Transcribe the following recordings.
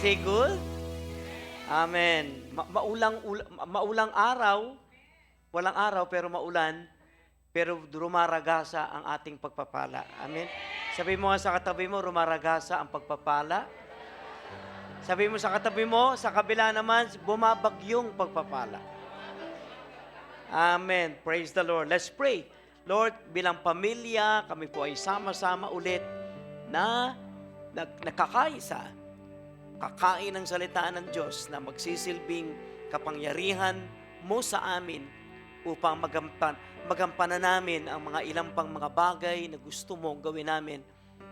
say good? Amen. Maulang araw, walang araw pero maulan, pero rumaragasa ang ating pagpapala. Amen. Sabi mo nga sa katabi mo, rumaragasa ang pagpapala. Sabi mo sa katabi mo, sa kabila naman, bumabagyong pagpapala. Amen. Praise the Lord. Let's pray. Lord, bilang pamilya, kami po ay sama-sama ulit na nakakaisa, kakain ng salita ng Diyos na magsisilbing kapangyarihan mo sa amin upang magampanan namin ang mga ilang pang mga bagay na gusto mong gawin namin,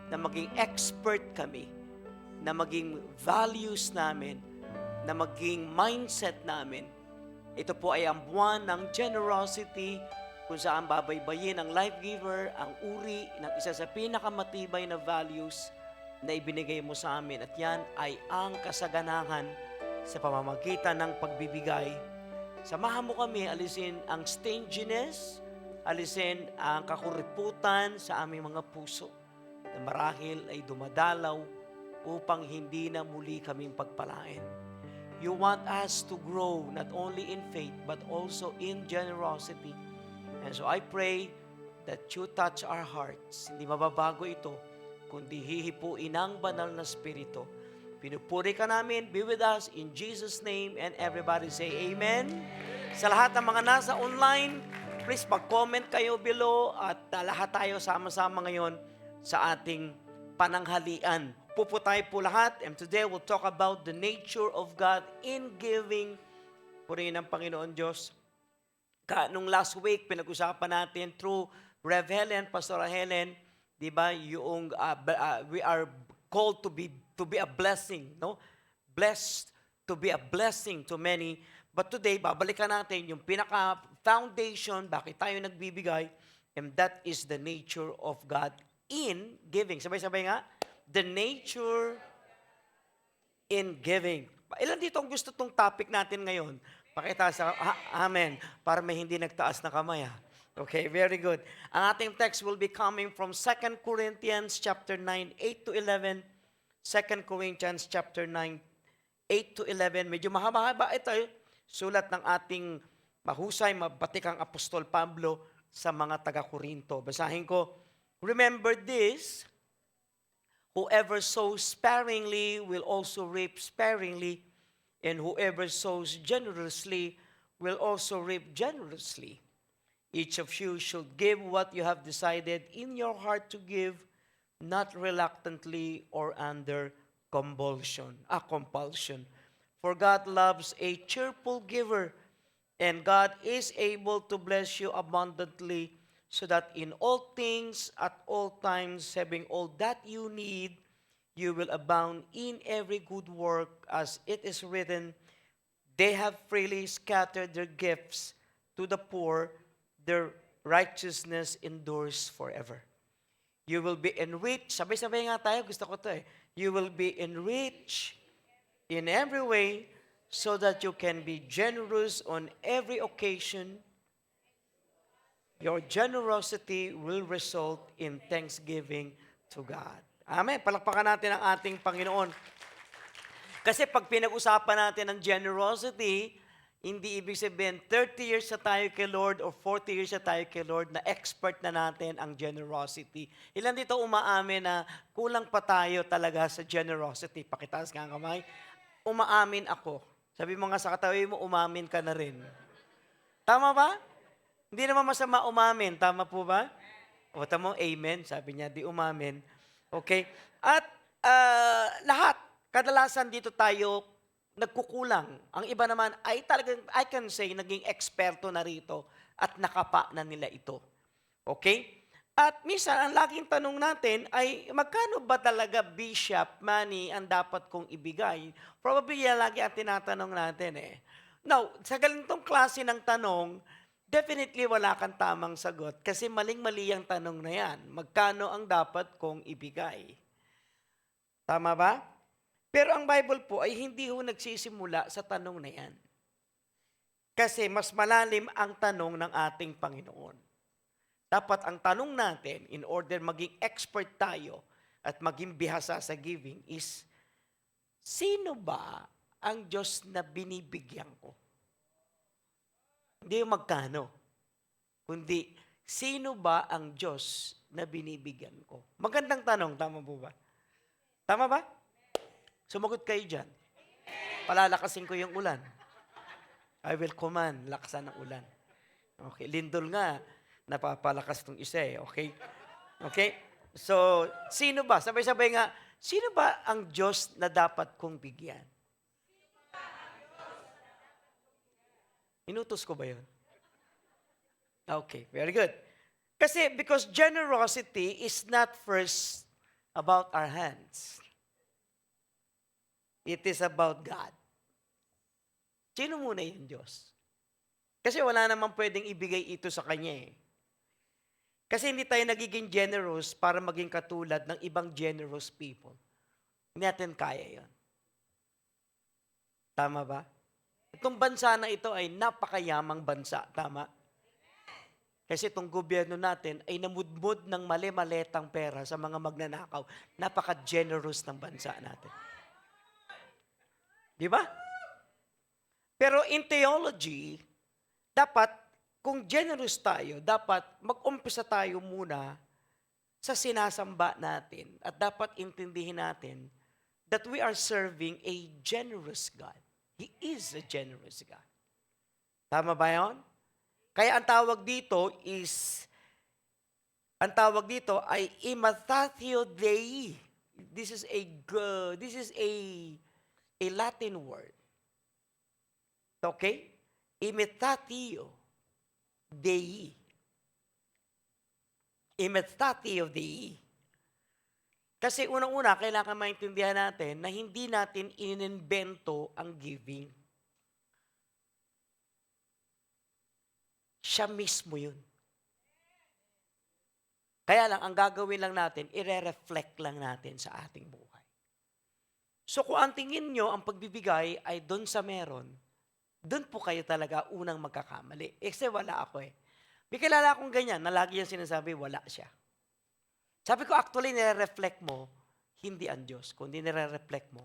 na maging expert kami, na maging values namin, na maging mindset namin. Ito po ay ang buwan ng generosity, kung saan babaybayin ang life giver, ang uri ng isa sa pinakamatibay na values na ibinigay mo sa amin. At yan ay ang kasaganahan sa pamamagitan ng pagbibigay. Samahan mo kami, alisin ang stinginess, alisin ang kakuriputan sa aming mga puso, na marahil ay dumadalaw upang hindi na muli kaming pagpalain. You want us to grow not only in faith but also in generosity. And so I pray that you touch our hearts. Hindi mababago ito, kundi hihipuin ang banal na Espiritu. Pinupuri ka namin, be with us in Jesus' name, and everybody say Amen. Sa lahat ng mga nasa online, please mag-comment kayo below at lahat tayo sama-sama ngayon sa ating pananghalian. Puputay po lahat, and today we'll talk about the nature of God in giving. Purihin ang Panginoon Diyos. Nung last week, pinag-usapan natin through Rev. Helen, Pastor Helen, di ba, yung we are called to be a blessing, no? Blessed to be a blessing to many. But today, babalikan natin yung pinaka-foundation, bakit tayo nagbibigay, and that is the nature of God in giving. Sabay-sabay nga, the nature in giving. Ilan dito ang gusto tong topic natin ngayon? Pakita sa amen, para may hindi nagtaas na kamay. Okay, very good. Ang ating text will be coming from 2 Corinthians chapter 9, 8 to 11. 2 Corinthians chapter 9, 8 to 11. Medyo mahaba-haba ito. Sulat ng ating mahusay, mabatikang Apostol Pablo sa mga taga-Korinto. Basahin ko. Remember this, whoever sows sparingly will also reap sparingly, and whoever sows generously will also reap generously. Each of you should give what you have decided in your heart to give, not reluctantly or under compulsion. For God loves a cheerful giver, and God is able to bless you abundantly, so that in all things, at all times, having all that you need, you will abound in every good work, as it is written, they have freely scattered their gifts to the poor, their righteousness endures forever. You will be enriched. Sabay-sabay nga tayo, gusto ko to eh. You will be enriched in every way, so that you can be generous on every occasion. Your generosity will result in thanksgiving to God. Amen. Palakpakan natin ang ating Panginoon. Kasi pag pinag-usapan natin ang generosity, hindi ibig sabihin 30 years na tayo kay Lord or 40 years na tayo kay Lord na expert na natin ang generosity. Ilan dito umaamin na kulang pa tayo talaga sa generosity? Pakitaas nga ang kamay. Umaamin ako. Sabi mo nga sa katabi mo, umamin ka na rin. Tama ba? Hindi naman masama umamin. Tama po ba? O tamo, amen. Sabi niya, di umamin. Okay? At lahat, kadalasan dito tayo nagkukulang. Ang iba naman ay talagang, I can say, naging eksperto na rito at nakapa na nila ito. Okay? At minsan, ang laging tanong natin ay, magkano ba talaga bishop money ang dapat kong ibigay? Probably yan lagi ang tinatanong natin eh. Now, sa ganitong klase ng tanong, definitely wala kang tamang sagot kasi maling-mali ang tanong na yan. Magkano ang dapat kong ibigay? Tama ba? Pero ang Bible po ay hindi ho nagsisimula sa tanong na yan. Kasi mas malalim ang tanong ng ating Panginoon. Dapat ang tanong natin, in order maging expert tayo at maging bihasa sa giving, is sino ba ang Diyos na binibigyan ko? Hindi yung magkano, kundi sino ba ang Diyos na binibigyan ko? Magandang tanong, tama po ba? Tama ba? Sumagot kayo dyan. Palalakasin ko yung ulan. I will command, lakasan ng ulan. Okay, lindol nga, napapalakas tong isa eh, okay? Okay? So, sino ba? Sabay-sabay nga, sino ba ang Diyos na dapat kong bigyan? Inutos ko ba yun? Okay, very good. Kasi because generosity is not first about our hands. It is about God. Sino muna yung Diyos? Kasi wala namang pwedeng ibigay ito sa Kanya eh. Kasi hindi tayo nagiging generous para maging katulad ng ibang generous people. Hindi natin kaya yon. Tama ba? Itong bansa na ito ay napakayamang bansa. Tama? Kasi itong gobyerno natin ay namudmud ng mali-maletang pera sa mga magnanakaw. Napaka-generous ng bansa natin. Di ba? Pero in theology, dapat, kung generous tayo, dapat mag-umpisa tayo muna sa sinasamba natin at dapat intindihin natin that we are serving a generous God. He is a generous God. Tama ba yun? Kaya ang tawag dito ay imitatio Dei. This is a Latin word. Okay? Imitatio Dei. Imitatio Dei. Kasi unang-una, kailangan maintindihan natin na hindi natin inimbento ang giving. Siya mismo yun. Kaya lang, ang gagawin lang natin, ire-reflect lang natin sa ating buhay. So kung ang tingin nyo, ang pagbibigay ay doon sa meron, doon po kayo talaga unang magkakamali. Kasi wala ako eh. May kilala akong ganyan, na lagi yung sinasabi, wala siya. Sabi ko, actually, nire-reflect mo, hindi ang Diyos, kundi nire-reflect mo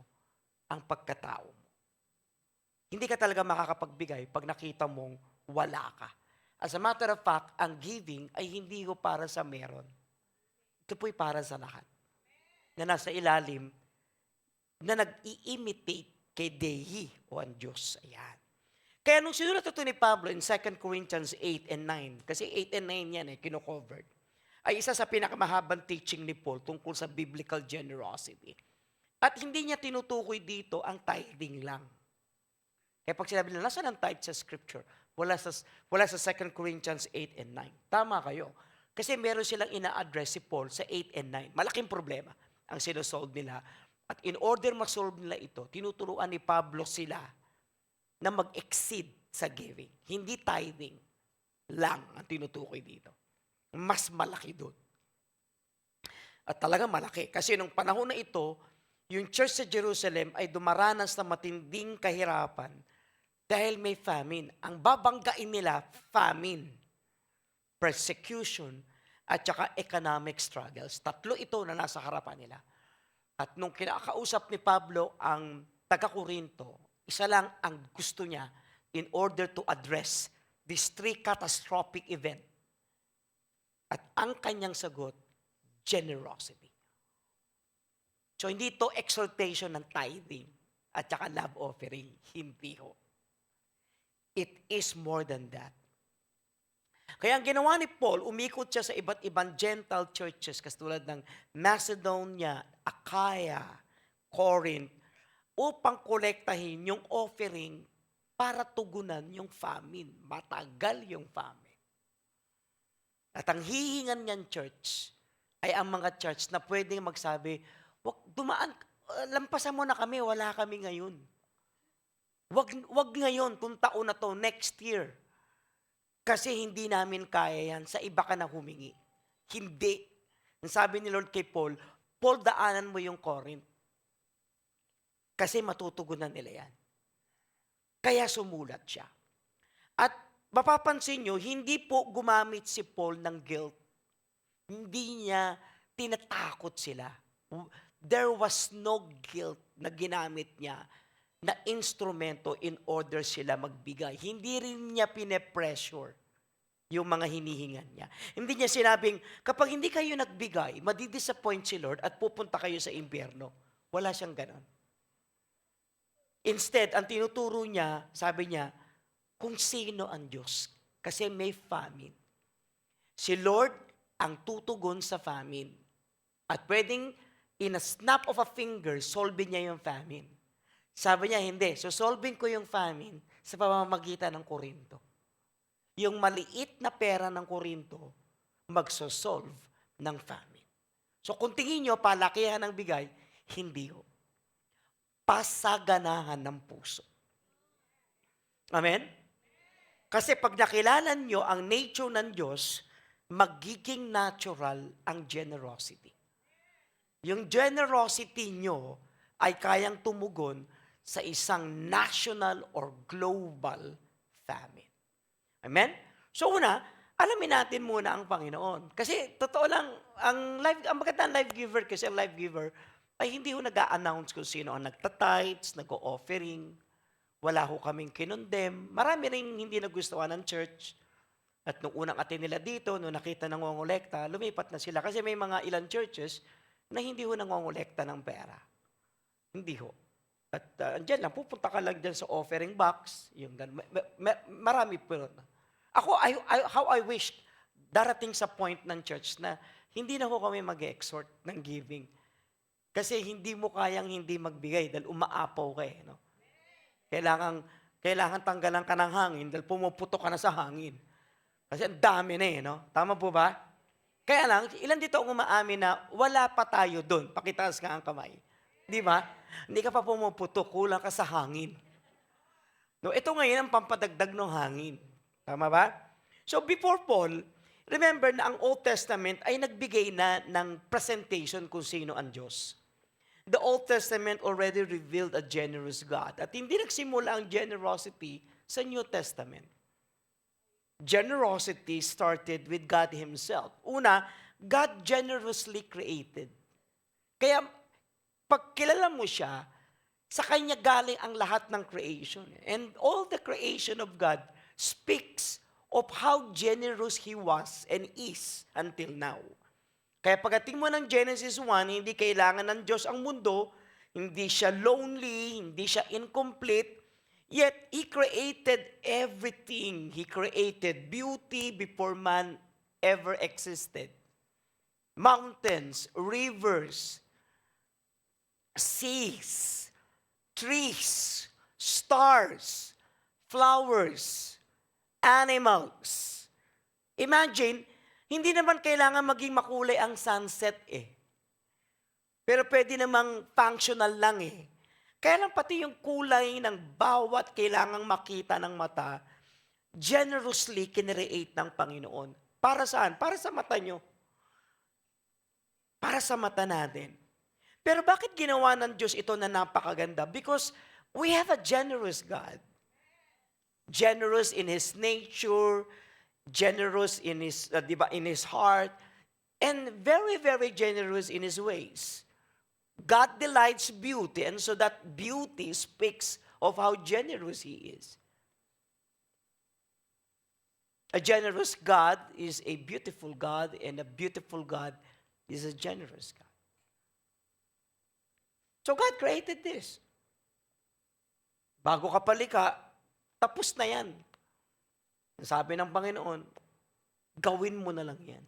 ang pagkatao mo. Hindi ka talaga makakapagbigay pag nakita mong wala ka. As a matter of fact, ang giving ay hindi ko para sa meron. Ito po'y para sa lahat. Na nasa ilalim, na nag-i-imitate kay Dei o ang Diyos. Ayan. Kaya nung sinulat ito ni Pablo in 2 Corinthians 8 and 9, kasi 8 and 9 yan kino-covered, ay isa sa pinakamahabang teaching ni Paul tungkol sa biblical generosity. At hindi niya tinutukoy dito ang tithing lang. Kaya pag sinabi nila, nasaan ang tithe sa scripture? Wala sa 2 Corinthians 8 and 9. Tama kayo. Kasi meron silang ina-address si Paul sa 8 and 9. Malaking problema ang sinosolve nila. At in order ma-solve nila ito, tinuturuan ni Pablo sila na mag-exceed sa giving. Hindi tithing lang ang tinutukoy dito. Mas malaki doon. At talaga malaki. Kasi nung panahon na ito, yung church sa Jerusalem ay dumaranas ng matinding kahirapan dahil may famine. Ang babanggain nila, famine, persecution, at saka economic struggles. Tatlo ito na nasa harapan nila. At nung kinakausap ni Pablo ang taga-Korinto, isa lang ang gusto niya in order to address these three catastrophic event. At ang kanyang sagot, generosity. So hindi ito exaltation ng tithing at saka love offering. Hindi ho. It is more than that. Kaya ang ginawa ni Paul, umikot siya sa iba't ibang Gentile churches, katulad ng Macedonia, Achaia, Corinth, upang kolektahin yung offering para tugunan yung famine. Matagal yung famine. At ang hihingan niyan church ay ang mga church na pwedeng magsabi, wag dumaan, lampasan mo na kami, wala kami ngayon. Wag ngayon, kung taon na to, next year. Kasi hindi namin kaya yan, sa iba ka na humingi. Hindi. Ang sabi ni Lord kay Paul, Paul, daanan mo yung Corinth. Kasi matutugunan nila yan. Kaya sumulat siya. At mapapansin nyo, hindi po gumamit si Paul ng guilt. Hindi niya tinatakot sila. There was no guilt na ginamit niya na instrumento in order sila magbigay. Hindi rin niya pine-pressure yung mga hinihingan niya. Hindi niya sinabing, kapag hindi kayo nagbigay, madidisappoint si Lord at pupunta kayo sa impyerno. Wala siyang ganon. Instead, ang tinuturo niya, sabi niya, kung sino ang Diyos. Kasi may famine. Si Lord ang tutugon sa famine. At pwedeng, in a snap of a finger, solve niya yung famine. Sabi niya, hindi. So, solving ko yung famine sa pamamagitan ng Korinto. Yung maliit na pera ng Korinto, magsosolve ng famine. So, kung tingin nyo, palakihan ng bigay, hindi ho. Pasaganahan ng puso. Amen? Kasi pag nakilala nyo ang nature ng Diyos, magiging natural ang generosity. Yung generosity nyo ay kayang tumugon sa isang national or global famine. Amen? So una, alamin natin muna ang Panginoon. Kasi totoo lang, ang magandang life giver kasi ang life giver ay hindi ho nag-a-announce kung sino ang nagta-tithes, nag-o-offering. Wala ho kaming kinondem. Marami rin hindi nagustuhan ng church. At nung unang atin nila dito, nung nakita ng ngongolekta, lumipat na sila. Kasi may mga ilang churches na hindi ho nangongolekta ng pera. Hindi ho. At andyan lang, pupunta ka lang dyan sa offering box. Yung, marami po. Ako, how I wished darating sa point ng church na hindi na ho kami mag-exhort ng giving. Kasi hindi mo kayang hindi magbigay dahil umaapaw ka eh. No? Kailangan tanggalan ka ng hangin dahil pumuputo ka na sa hangin. Kasi ang dami na eh. No? Tama po ba? Kaya lang, ilan dito ang umaamin na wala pa tayo doon. Pakitaas ka ang kamay. Di ba? Hindi ka pa pumuputo, kulang ka sa hangin. No, ito ngayon ang pampadagdag ng hangin. Tama ba? So before Paul, remember na ang Old Testament ay nagbigay na ng presentation kung sino ang Diyos. The Old Testament already revealed a generous God. At hindi nagsimula ang generosity sa New Testament. Generosity started with God Himself. Una, God generously created. Kaya, pag kilala mo siya, sa Kanya galing ang lahat ng creation. And all the creation of God speaks of how generous He was and is until now. Kaya pagdating mo ng Genesis 1, hindi kailangan ng Diyos ang mundo, hindi siya lonely, hindi siya incomplete, yet He created everything. He created beauty before man ever existed. Mountains, rivers, seas, trees, stars, flowers, animals. Imagine, hindi naman kailangan maging makulay ang sunset eh. Pero pwede namang functional lang eh. Kaya lang pati yung kulay ng bawat kailangang makita ng mata, generously kinreate ng Panginoon. Para saan? Para sa mata nyo. Para sa mata natin. Pero bakit ginawa ng Diyos ito na napakaganda? Because we have a generous God. Generous in His nature, generous in His, in His heart, and very, very generous in His ways. God delights beauty, and so that beauty speaks of how generous He is. A generous God is a beautiful God, and a beautiful God is a generous God. So God created this. Bago ka palika, tapos na yan. Sabi ng Panginoon, gawin mo na lang yan.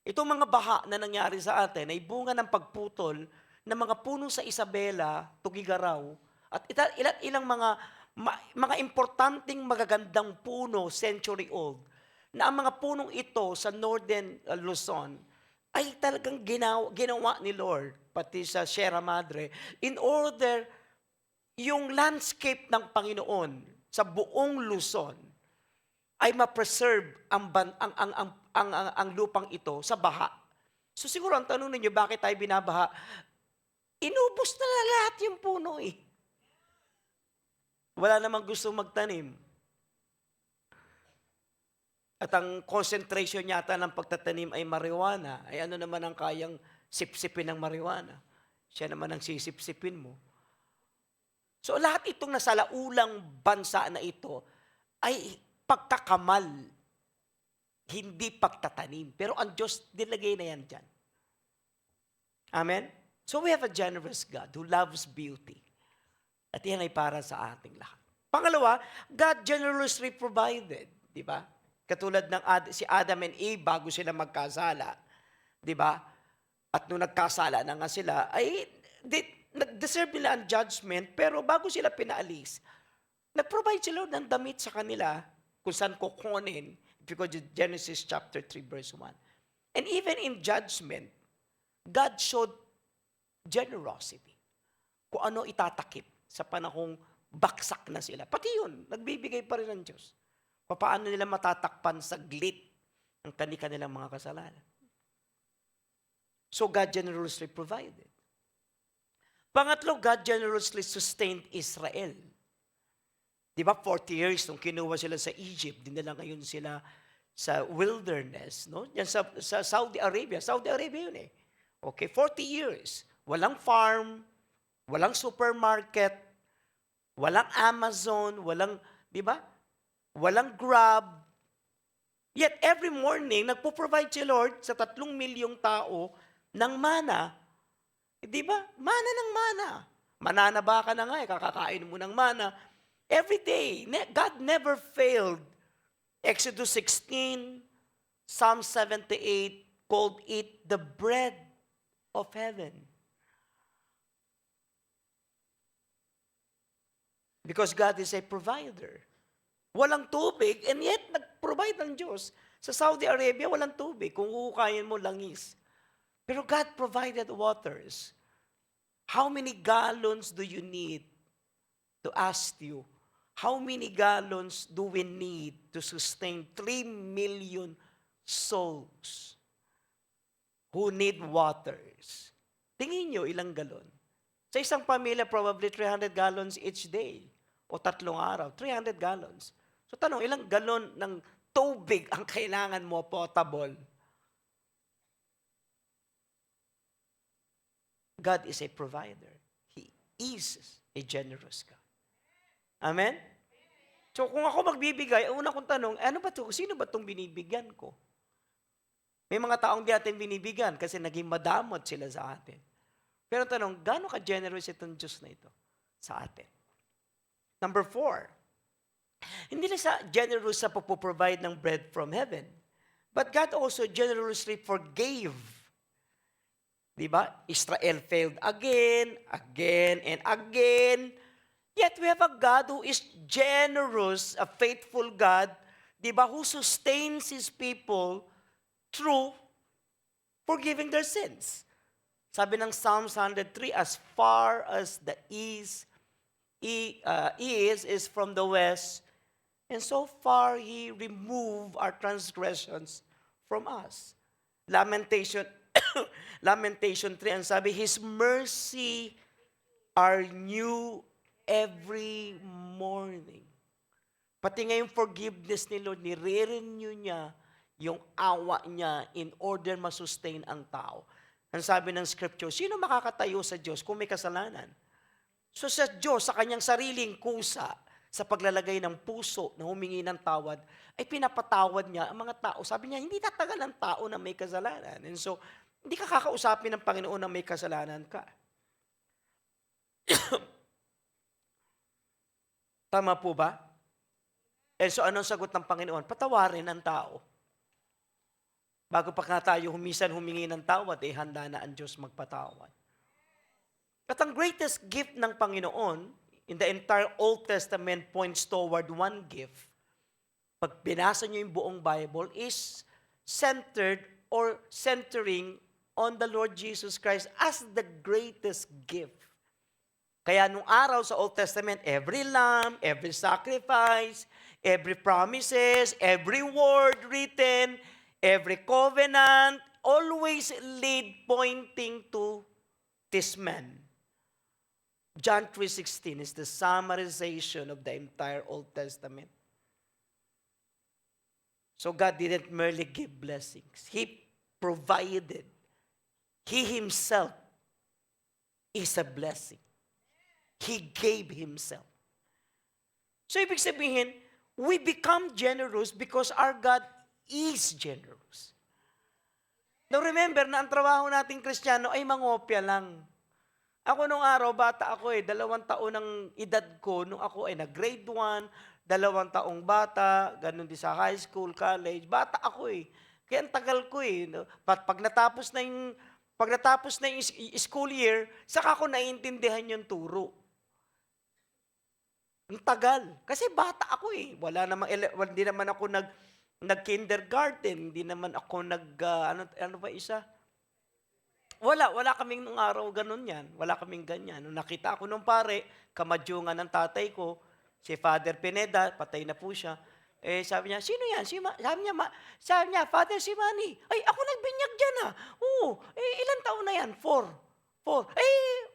Itong mga baha na nangyari sa atin ay bunga ng pagputol ng mga puno sa Isabela, Tugigaraw, at ilang mga importanteng magagandang puno, century old, na ang mga punong ito sa Northern Luzon ay talagang ginawa ni Lord, pati sa Sierra Madre, in order yung landscape ng Panginoon sa buong Luzon ay ma-preserve ang lupang ito sa baha. So siguro ang tanong ninyo, bakit tayo binabaha? Inubos na lahat yung puno eh. Wala namang gusto magtanim. At ang concentration yata ng pagtatanim ay marijuana. Ay ano naman ang kayang sipsipin ng marijuana? Siya naman ang sisipsipin mo. So lahat itong nasalaulang bansa na ito ay pagkakamal, hindi pagtatanim. Pero ang Diyos, nilagay na yan dyan. Amen? So we have a generous God who loves beauty. At yan ay para sa ating lahat. Pangalawa, God generously provided. Di ba? Katulad ng si Adam and Eve bago sila magkasala. Di ba? At nung nagkasala na nga sila, ay nag-deserve nila ang judgment, pero bago sila pinaalis, nag-provide sila ng damit sa kanila kung saan kukunin. If you go to Genesis chapter 3, verse 1. And even in judgment, God showed generosity. Kung ano itatakip sa panahong baksak na sila. Pati yun, nagbibigay pa rin ng Diyos. Paano nila matatakpan saglit ang kanilang mga kasalanan. So God generously provided. Pangatlo, God generously sustained Israel. Di ba, 40 years nung kinuha sila sa Egypt, dinala ngayon sila sa wilderness, no? Yan sa Saudi Arabia. Saudi Arabia yun eh. Okay, 40 years. Walang farm, walang supermarket, walang Amazon, walang, di ba? Walang Grab. Yet every morning, nagpo-provide si Lord sa 3 milyong tao ng mana. Di ba? Mana ng mana. Mananaba ka na nga eh, kakakain mo ng mana. Every day, God never failed. Exodus 16, Psalm 78 called it the bread of heaven. Because God is a provider. Walang tubig, and yet nag-provide ng Diyos. Sa Saudi Arabia, walang tubig. Kung hukayin mo, langis. Pero God provided waters. How many gallons do you need? To ask you, how many gallons do we need to sustain 3 million souls who need waters? Tingin nyo, ilang galon? Sa isang pamilya, probably 300 gallons each day. O 3 araw, 300 gallons. So tanong, ilang galon ng tubig ang kailangan mo potable? God is a provider. He is a generous God. Amen? So kung ako magbibigay, una kong tanong, ano ba ito? Sino ba itong binibigyan ko? May mga taong di atin binibigyan kasi naging madamot sila sa atin. Pero tanong, gaano ka-generous itong Diyos na ito sa atin? Number 4, hindi lang sa generous sa pagpo-provide ng bread from heaven, but God also generously forgave. Diba? Israel failed again, and again. Yet we have a God who is generous, a faithful God, diba, who sustains His people through forgiving their sins. Sabi ng Psalms 103, as far as the east is from the west, and so far He removed our transgressions from us. Lamentation 3, ang sabi, His mercy are new every morning. Pati ngayong forgiveness ni Lord, nire-renew niya yung awa niya in order masustain ang tao. Ang sabi ng scripture, sino makakatayo sa Diyos kung may kasalanan? So sa Diyos, sa kanyang sariling kusa, sa paglalagay ng puso na humingi ng tawad, ay pinapatawad niya ang mga tao. Sabi niya, hindi tatagal ang tao na may kasalanan. And so, hindi ka kakausapin ng Panginoon na may kasalanan ka. Tama po ba? And so, anong sagot ng Panginoon? Patawarin ang tao. Bago pa nga tayo humingi ng tawad, handa na ang Diyos magpatawad. At ang greatest gift ng Panginoon, in the entire Old Testament points toward one gift. Pag binasa nyo yung buong Bible, is centered or centering on the Lord Jesus Christ as the greatest gift. Kaya nung araw sa Old Testament, every lamb, every sacrifice, every promises, every word written, every covenant, always lead pointing to this man. John 3:16 is the summarization of the entire Old Testament. So God didn't merely give blessings. He provided. He Himself is a blessing. He gave Himself. So ibig sabihin, we become generous because our God is generous. Now remember na ang trabaho nating Kristiyano ay mangopya lang. Ako nung araw, bata ako 2 taon ng edad ko, nung ako ay nag-grade 1, 2 taong bata, ganun din sa high school, college, bata ako Kaya ang tagal ko No? Pag natapos na yung school year, saka ko naiintindihan yung turo. Ang tagal. Kasi bata ako hindi naman ako nag-kindergarten, hindi naman ako ano pa isa? Wala kaming nung araw ganun yan. Wala kaming ganyan. Nung nakita ako nung pare, kamadyungan ng tatay ko, si Father Pineda, patay na po siya. Sabi niya, sino yan? Sabi niya, Father si Manny. Ay, ako nagbinyag dyan Oo, ilan taon na yan? 4.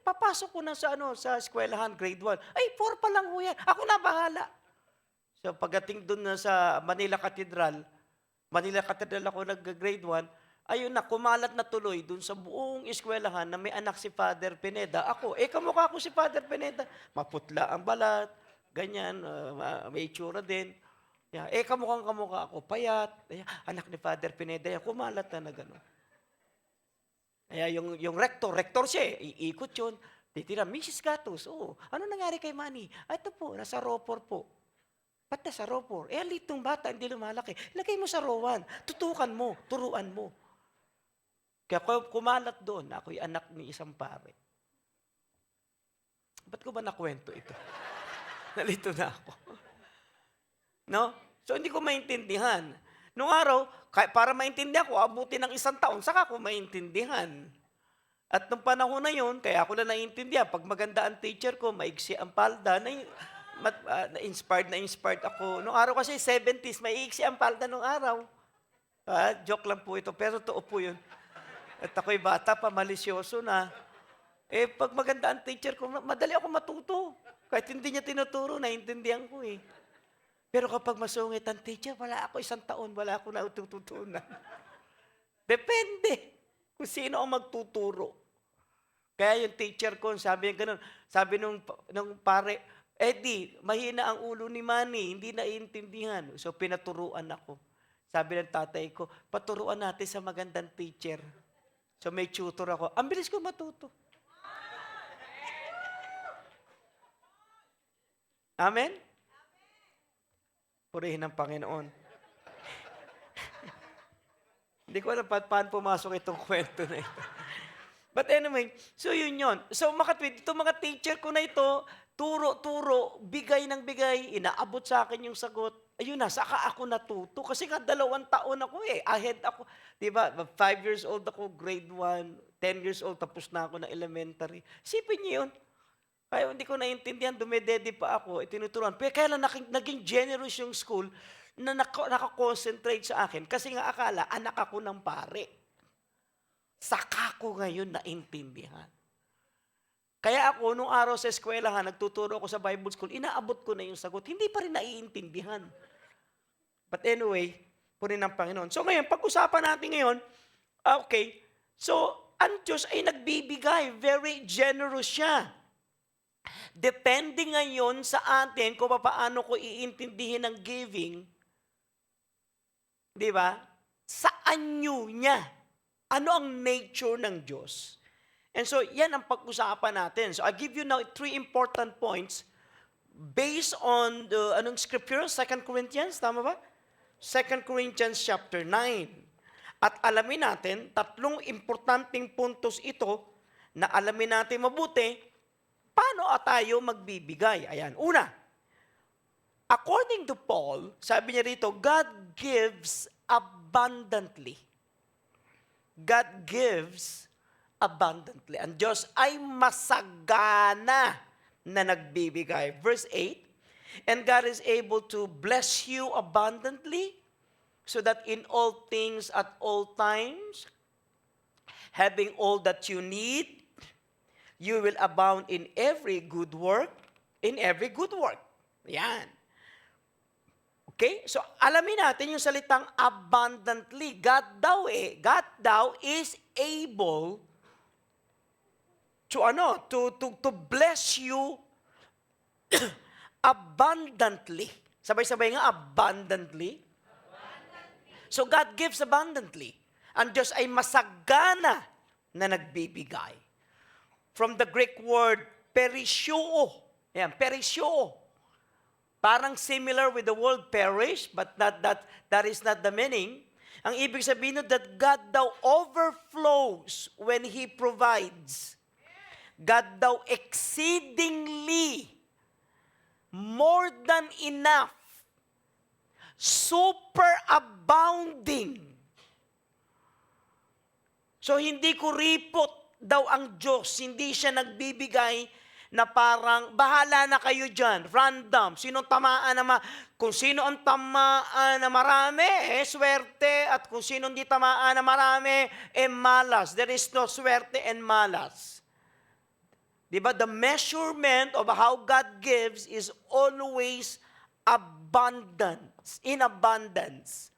Papasok ko na sa eskwelahan, grade 1. Ay, 4 pa lang ho yan. Ako na bahala. So, pagdating doon na sa Manila Cathedral ako nag-grade 1, ayun na, kumalat na tuloy doon sa buong eskwelahan na may anak si Father Pineda. Ako, kamukha ko si Father Pineda. Maputla ang balat, ganyan, may itsura din. Kamukha ako, payat. Anak ni Father Pineda, kumalat na gano'n. Kaya yung rector siya iikot yun. Titira, Mrs. Gatos, ano nangyari kay Manny? Ito po, nasa Ropor po. Ba't nasa Ropor? Litong bata, hindi lumalaki. Lagay mo sa Rowan. Tutukan mo, turuan mo. Kaya kumalat doon, ako'y anak ni isang pare. Ba't ko ba nakwento ito? Nalito na ako. No? So, hindi ko maintindihan. Noong araw, para maintindihan ko, abuti ng 1 taon, saka ko maintindihan. At nung panahon na yun, kaya ako na naiintindihan, pag maganda ang teacher ko, maiksi ang palda, na-inspired ako. Noong araw kasi 70s, maiksi ang palda noong araw. Joke lang po ito, pero totoo po yun. At ako'y bata pa, malisyoso na. Pag maganda ang teacher ko, madali ako matuto. Kahit hindi niya tinuturo, naiintindihan ko Pero kapag masungit ang teacher, wala ako 1 taon, wala ako natututunan. Depende kung sino ang magtuturo. Kaya yung teacher ko, sabi niya ganun, sabi nung pare, Eddie, mahina ang ulo ni Manny, hindi naiintindihan. So pinaturuan ako. Sabi ng tatay ko, paturuan natin sa magandang teacher. So may tutor ako. Ang bilis ko matuto. Amen? Purihin ng Panginoon. Hindi ko alam paano pumasok itong kwento na ito. But anyway, so yun. So itong mga teacher ko na ito, turo, bigay ng bigay, inaabot sa akin yung sagot. Ayun na, saka ako natuto. Kasi nga 2 taon ako ahead ako. Diba, 5 years old ako, grade 1, 10 years old, tapos na ako na elementary. Sipin niyo yun. Kaya hindi ko naiintindihan, dumedede pa ako, itinuturuan. Pero kaya lang naging generous yung school na nakakonsentrate sa akin. Kasi nga akala, anak ako ng pare. Saka ko ngayon naintindihan. Kaya ako, nung araw sa eskwelahan, nagtuturo ako sa Bible school, inaabot ko na yung sagot. Hindi pa rin naiintindihan. But anyway, punin ng Panginoon. So ngayon, pag-usapan natin ngayon, okay, so ang Diyos ay nagbibigay. Very generous siya. Depende ngayon sa atin kung paano ko iintindihin ang giving, di ba? Sa anyo niya. Ano ang nature ng Diyos? And so, yan ang pag-usapan natin. So, I'll give you now 3 important points based on the, scripture? 2 Corinthians, tama ba? 2 Corinthians chapter 9. At alamin natin, 3 importanteng puntos ito na alamin natin mabuti, paano tayo magbibigay? Ayan. Una, according to Paul, sabi niya rito, God gives abundantly. God gives abundantly. Ang Diyos ay masagana na nagbibigay. Verse 8, and God is able to bless you abundantly so that in all things at all times, having all that you need, you will abound in every good work, Yan. Okay? So, alamin natin yung salitang abundantly. God daw is able to bless you abundantly. Sabay-sabay nga, abundantly. So God gives abundantly. Ang Diyos ay masagana na nagbibigay. From the Greek word, perishoo. Ayan, perishoo. Parang similar with the word perish, but that is not the meaning. Ang ibig sabihin nun, that God daw overflows when He provides. God daw exceedingly, more than enough, super abounding. So hindi kuripot daw ang Diyos. Hindi siya nagbibigay na parang, bahala na kayo dyan, random. Sinong tamaan na kung sino ang tamaan na marami, swerte. At kung sino hindi tamaan na marami, malas. There is no swerte and malas. Diba? The measurement of how God gives is always abundance. In abundance.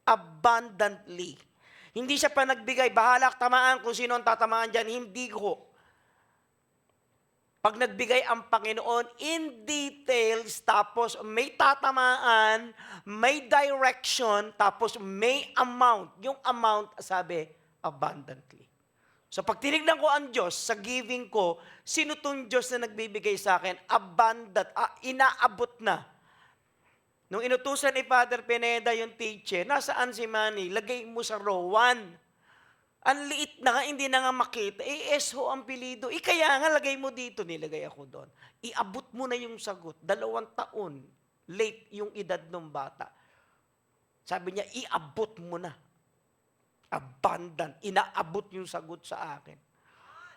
Abundantly. Hindi siya pa nagbigay, bahala tamaan kung sino ang tatamaan dyan. Hindi ko. Pag nagbigay ang Panginoon in details, tapos may tatamaan, may direction, tapos may amount. Yung amount, sabi, abundantly. So pag tinignan ko ang Diyos sa giving ko, sino tong Diyos na nagbibigay sa akin? Abundant, inaabot na. Nung inutusan ni Father Pineda yung teacher, nasaan si Manny? Lagay mo sa row 1. Ang liit na nga, hindi na nga makita. SO ang pilido. Kaya nga, lagay mo dito. Nilagay ako doon. Iabot mo na yung sagot. 2 taon. Late yung edad ng bata. Sabi niya, iabot mo na. Abundant. Inaabot yung sagot sa akin.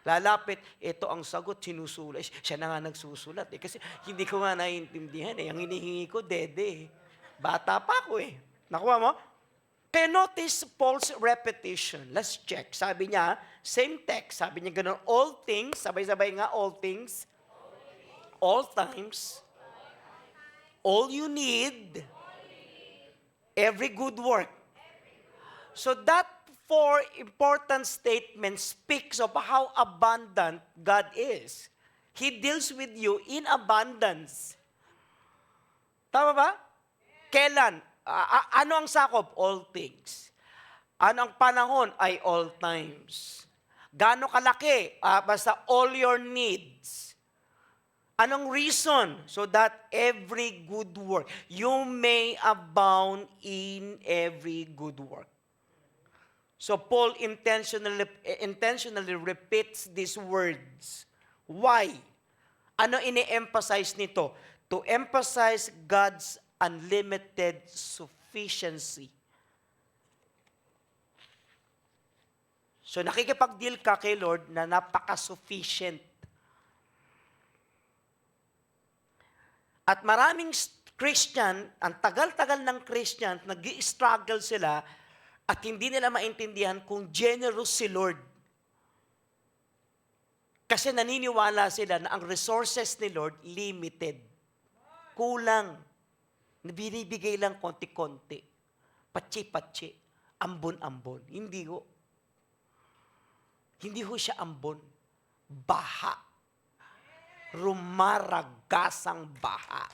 Lalapit, ito ang sagot, sinusulat. Siya na nga nagsusulat. Kasi hindi ko nga naiintindihan. Ang hinihingi ko, dede. Bata pa ako Nakuha mo? Kaya notice Paul's repetition. Let's check. Sabi niya, same text. Sabi niya gano'n, all things, sabay-sabay nga, all things, all times, all you need, every good work. So that 4 important statements speaks of how abundant God is. He deals with you in abundance. Tama ba? Kailan? Ano ang sakop? All things. Ano ang panahon? Ay all times. Gaano kalaki? Basta all your needs. Anong reason? So that every good work, you may abound in every good work. So Paul intentionally repeats these words. Why? Ano ini-emphasize nito? To emphasize God's unlimited sufficiency. So nakikipag-deal ka kay Lord na napaka-sufficient. At maraming Christian, ang tagal-tagal ng Christian, nag-i-struggle sila at hindi nila maintindihan kung generous si Lord. Kasi naniniwala sila na ang resources ni Lord limited. Kulang. Binibigay lang konti-konti. Patsi-patsi. Ambon-ambon. Hindi ho. Hindi ho siya ambon. Baha. Rumaragasang baha.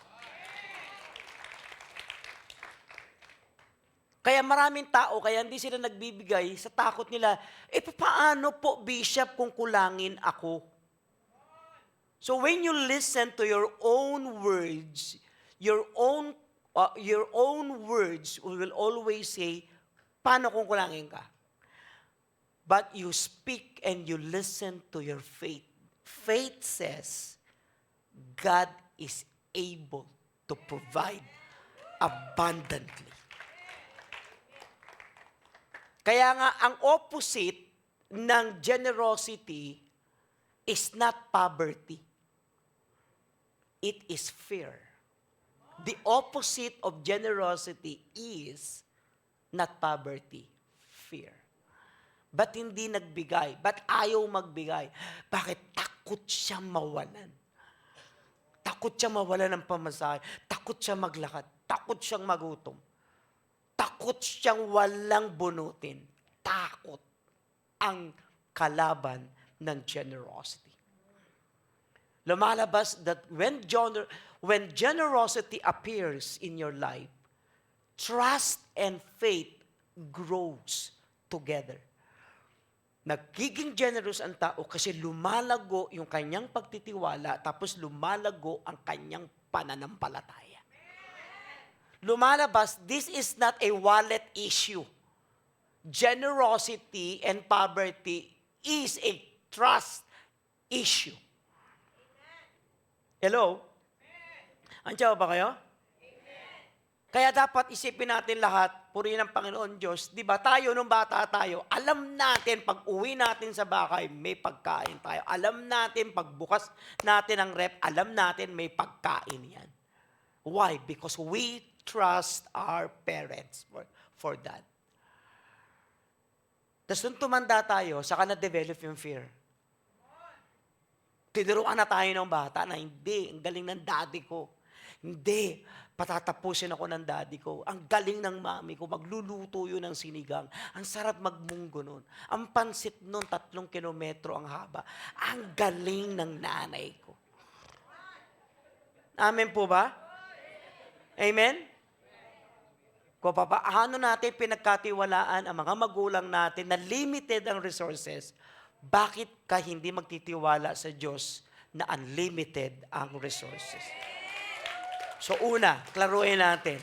Kaya maraming tao, kaya hindi sila nagbibigay sa takot nila, paano po, Bishop, kung kulangin ako? So when you listen to your own words, your own words will always say, paano kung kulangin ka? But you speak and you listen to your faith. Faith says, God is able to provide abundantly. Kaya nga, ang opposite ng generosity is not poverty. It is fear. The opposite of generosity is not poverty, fear. Ba't hindi nagbigay? Ba't ayaw magbigay? Bakit? Takot siya mawalan. Takot siya mawalan ng pamasahe. Takot siya maglakad. Takot siyang magutom. Takot siyang walang bunutin. Takot ang kalaban ng generosity. Lumalabas that When generosity appears in your life, trust and faith grows together. Nagiging generous ang tao kasi lumalago yung kanyang pagtitiwala tapos lumalago ang kanyang pananampalataya. Lumalabas, this is not a wallet issue. Generosity and poverty is a trust issue. Hello? Andiyan ba kayo? Kaya dapat isipin natin lahat, purihin ng Panginoon Diyos, di ba tayo nung bata tayo, alam natin pag uwi natin sa bahay, may pagkain tayo. Alam natin pag bukas natin ang rep, alam natin may pagkain yan. Why? Because we trust our parents for that. Tapos nung tumanda tayo, saka na-develop yung fear. Tinuruan na tayo ng bata na hindi, ang galing ng daddy ko. Hindi, patatapusin ako ng daddy ko. Ang galing ng mami ko, magluluto yun ng sinigang. Ang sarap magmunggo nun. Ang pansit nun, 3 kilometro ang haba. Ang galing ng nanay ko. Amen po ba? Amen? Kung paano natin pinagkatiwalaan ang mga magulang natin na limited ang resources, bakit ka hindi magtitiwala sa Diyos na unlimited ang resources? So una, klaruhin natin,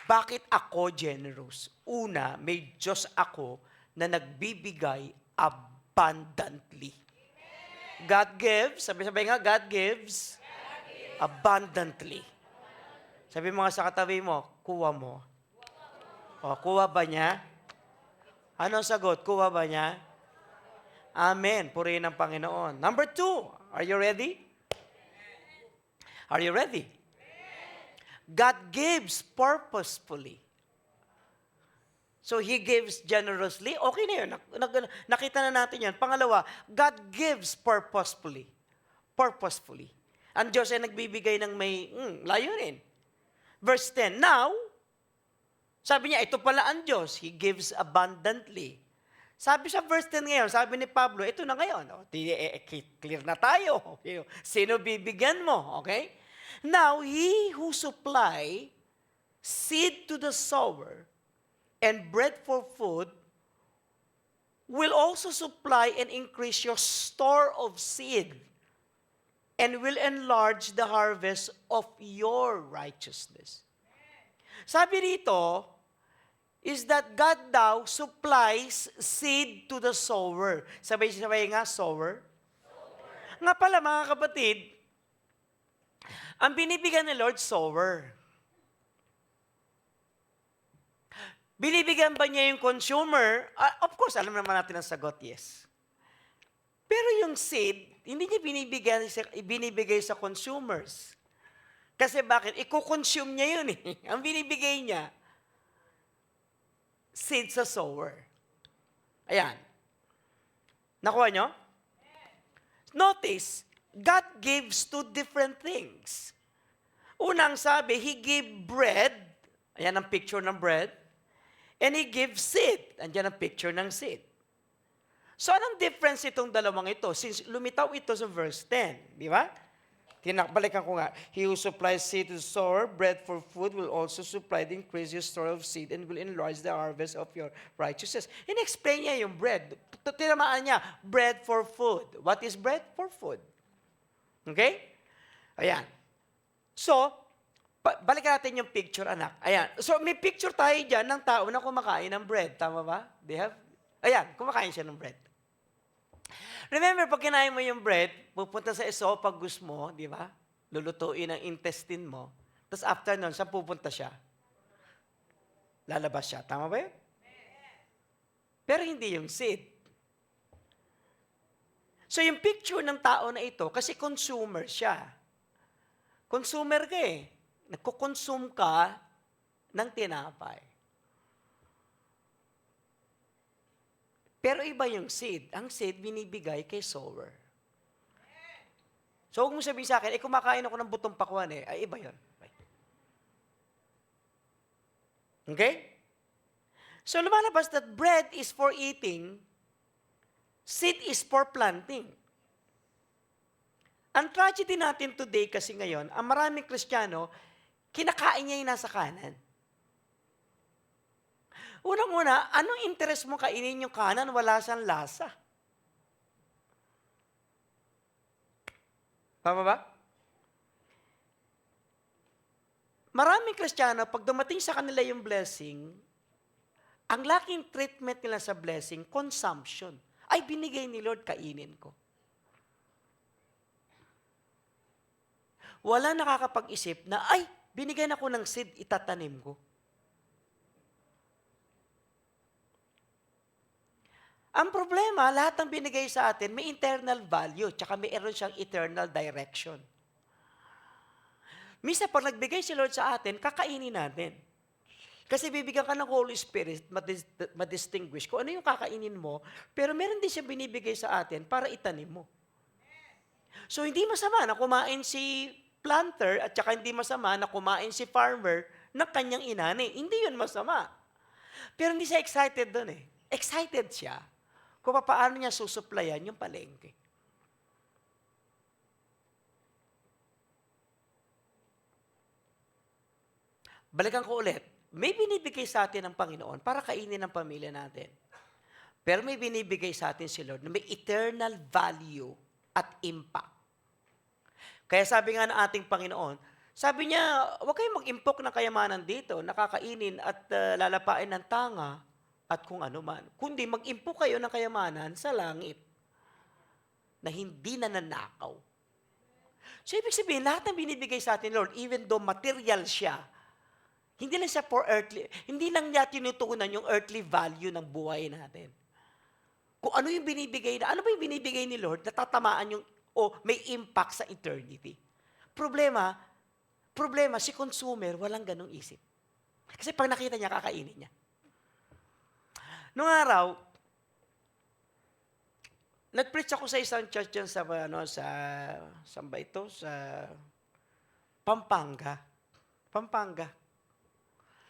bakit ako generous? Una, may Diyos ako na nagbibigay abundantly. God gives, sabi-sabi nga, God gives abundantly. Sabi mo nga sa katabi mo, kuha mo. O, kuha ba niya? Ano ang sagot? Kuha ba niya? Amen. Purihin ng Panginoon. Number 2, are you ready? Are you ready? God gives purposefully. So He gives generously. Okay na yun. Nakita na natin yan. Pangalawa, God gives purposefully. Purposefully. Ang Diyos ay nagbibigay ng may layunin. Verse 10, now, sabi niya, ito pala ang Diyos. He gives abundantly. Sabi sa verse 10 ngayon, sabi ni Pablo, ito na ngayon. Clear na tayo. Sino bibigyan mo? Okay? Now, He who supply seed to the sower and bread for food will also supply and increase your store of seed and will enlarge the harvest of your righteousness. Sabi rito is that God daw supplies seed to the sower. Sabay-sabay nga, sower. Nga pala mga kapatid, ang binibigyan ni Lord, sower. Binibigyan ba niya yung consumer? Of course, alam naman natin ang sagot, yes. Pero yung seed, hindi niya binibigay sa consumers. Kasi bakit? Iko-consume niya yun eh. Ang binibigay niya, seed sa sower. Ayan. Nakuha nyo? Notice, God gives 2 different things. Unang sabi, He gave bread. Ayan ang picture ng bread. And He gives seed. Andiyan ang picture ng seed. So, anong difference itong dalawang ito? Since lumitaw ito sa verse 10, di ba? Balikan ko nga. He who supplies seed to the sower, bread for food, will also supply the increase your store of seed and will enlarge the harvest of your righteousness. In-explain niya yung bread. Tinamaan niya, bread for food. What is bread for food? Okay? Ayan. So, balikan natin yung picture, anak. Ayan. So, may picture tayo dyan ng tao na kumakain ng bread. Tama ba? They have? Ayan, kumakain siya ng bread. Remember, pag kinain mo yung bread, pupunta sa esophagus mo, di ba? Lulutuin ang intestine mo. Tapos after nun, saan pupunta siya? Lalabas siya. Tama ba yun? Pero hindi yung seed. So yung picture ng tao na ito, kasi consumer siya. Consumer ka eh. Nagko-consume ka ng tinapay. Pero iba yung seed. Ang seed, binibigay kay sower. So, huwag mo sabihin sa akin, kumakain ako ng butong pakwan eh. Ay, iba yun. Okay? So, lumalabas that bread is for eating, seed is for planting. Ang tragedy natin today kasi ngayon, ang maraming Kristiyano, kinakain niya yung nasa kanan. Unang-una, anong interest mo kainin yung kanan? Wala siyang lasa. Tama ba? Maraming Kristiyano, pag dumating sa kanila yung blessing, ang laking treatment nila sa blessing, consumption. Ay, binigay ni Lord, kainin ko. Wala nakakapag-isip na, ay, binigyan ako ng seed, itatanim ko. Ang problema, lahat ng binigay sa atin, may internal value, tsaka mayroon siyang eternal direction. Minsan, pag nagbigay si Lord sa atin, kakainin natin. Kasi bibigyan ka ng Holy Spirit, madistinguish kung ano yung kakainin mo, pero meron din siya binibigay sa atin para itanim mo. So, hindi masama na kumain si planter at saka hindi masama na kumain si farmer ng kanyang inani. Hindi yun masama. Pero hindi siya excited doon eh. Excited siya kung paano niya susuplayan yung palengke. Balikan ko ulit. May binibigay sa atin ng Panginoon para kainin ng pamilya natin. Pero may binibigay sa atin si Lord na may eternal value at impact. Kaya sabi nga ng ating Panginoon, sabi niya, huwag kayong mag-impok ng kayamanan dito, nakakainin at lalapain ng tanga at kung ano man. Kundi mag-impok kayo ng kayamanan sa langit na hindi nananakaw. So, ibig sabihin, lahat ng binibigay sa atin, Lord, even though material siya, hindi lang siya for earthly, hindi lang niya tinutuunan yung earthly value ng buhay natin. Kung ano yung binibigay na, ano ba yung binibigay ni Lord, natatamaan yung, o may impact sa eternity. Problema, si consumer, walang ganong isip. Kasi pag nakita niya, kakainin niya. Noong araw, nag-preach ako sa isang church dyan sa, saan ba ito? Sa Pampanga.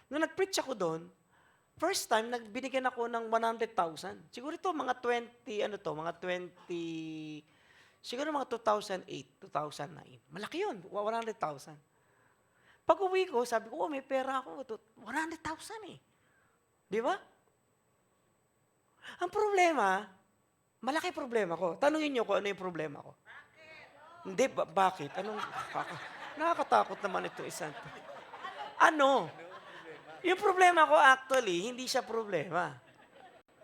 Nung nag-preach ako doon, first time, nagbinigyan ako ng 100,000. Siguro ito, mga 20, siguro mga 2008, 2009. Malaki yun, 100,000. Pag uwi ko, sabi ko, may pera ako, 100,000 eh. Di ba? Ang problema, malaki problema ko. Tanungin niyo kung ano yung problema ko. Hindi, bakit? Nakakatakot naman ito isang. Ano? Yung problema ko actually, hindi siya problema.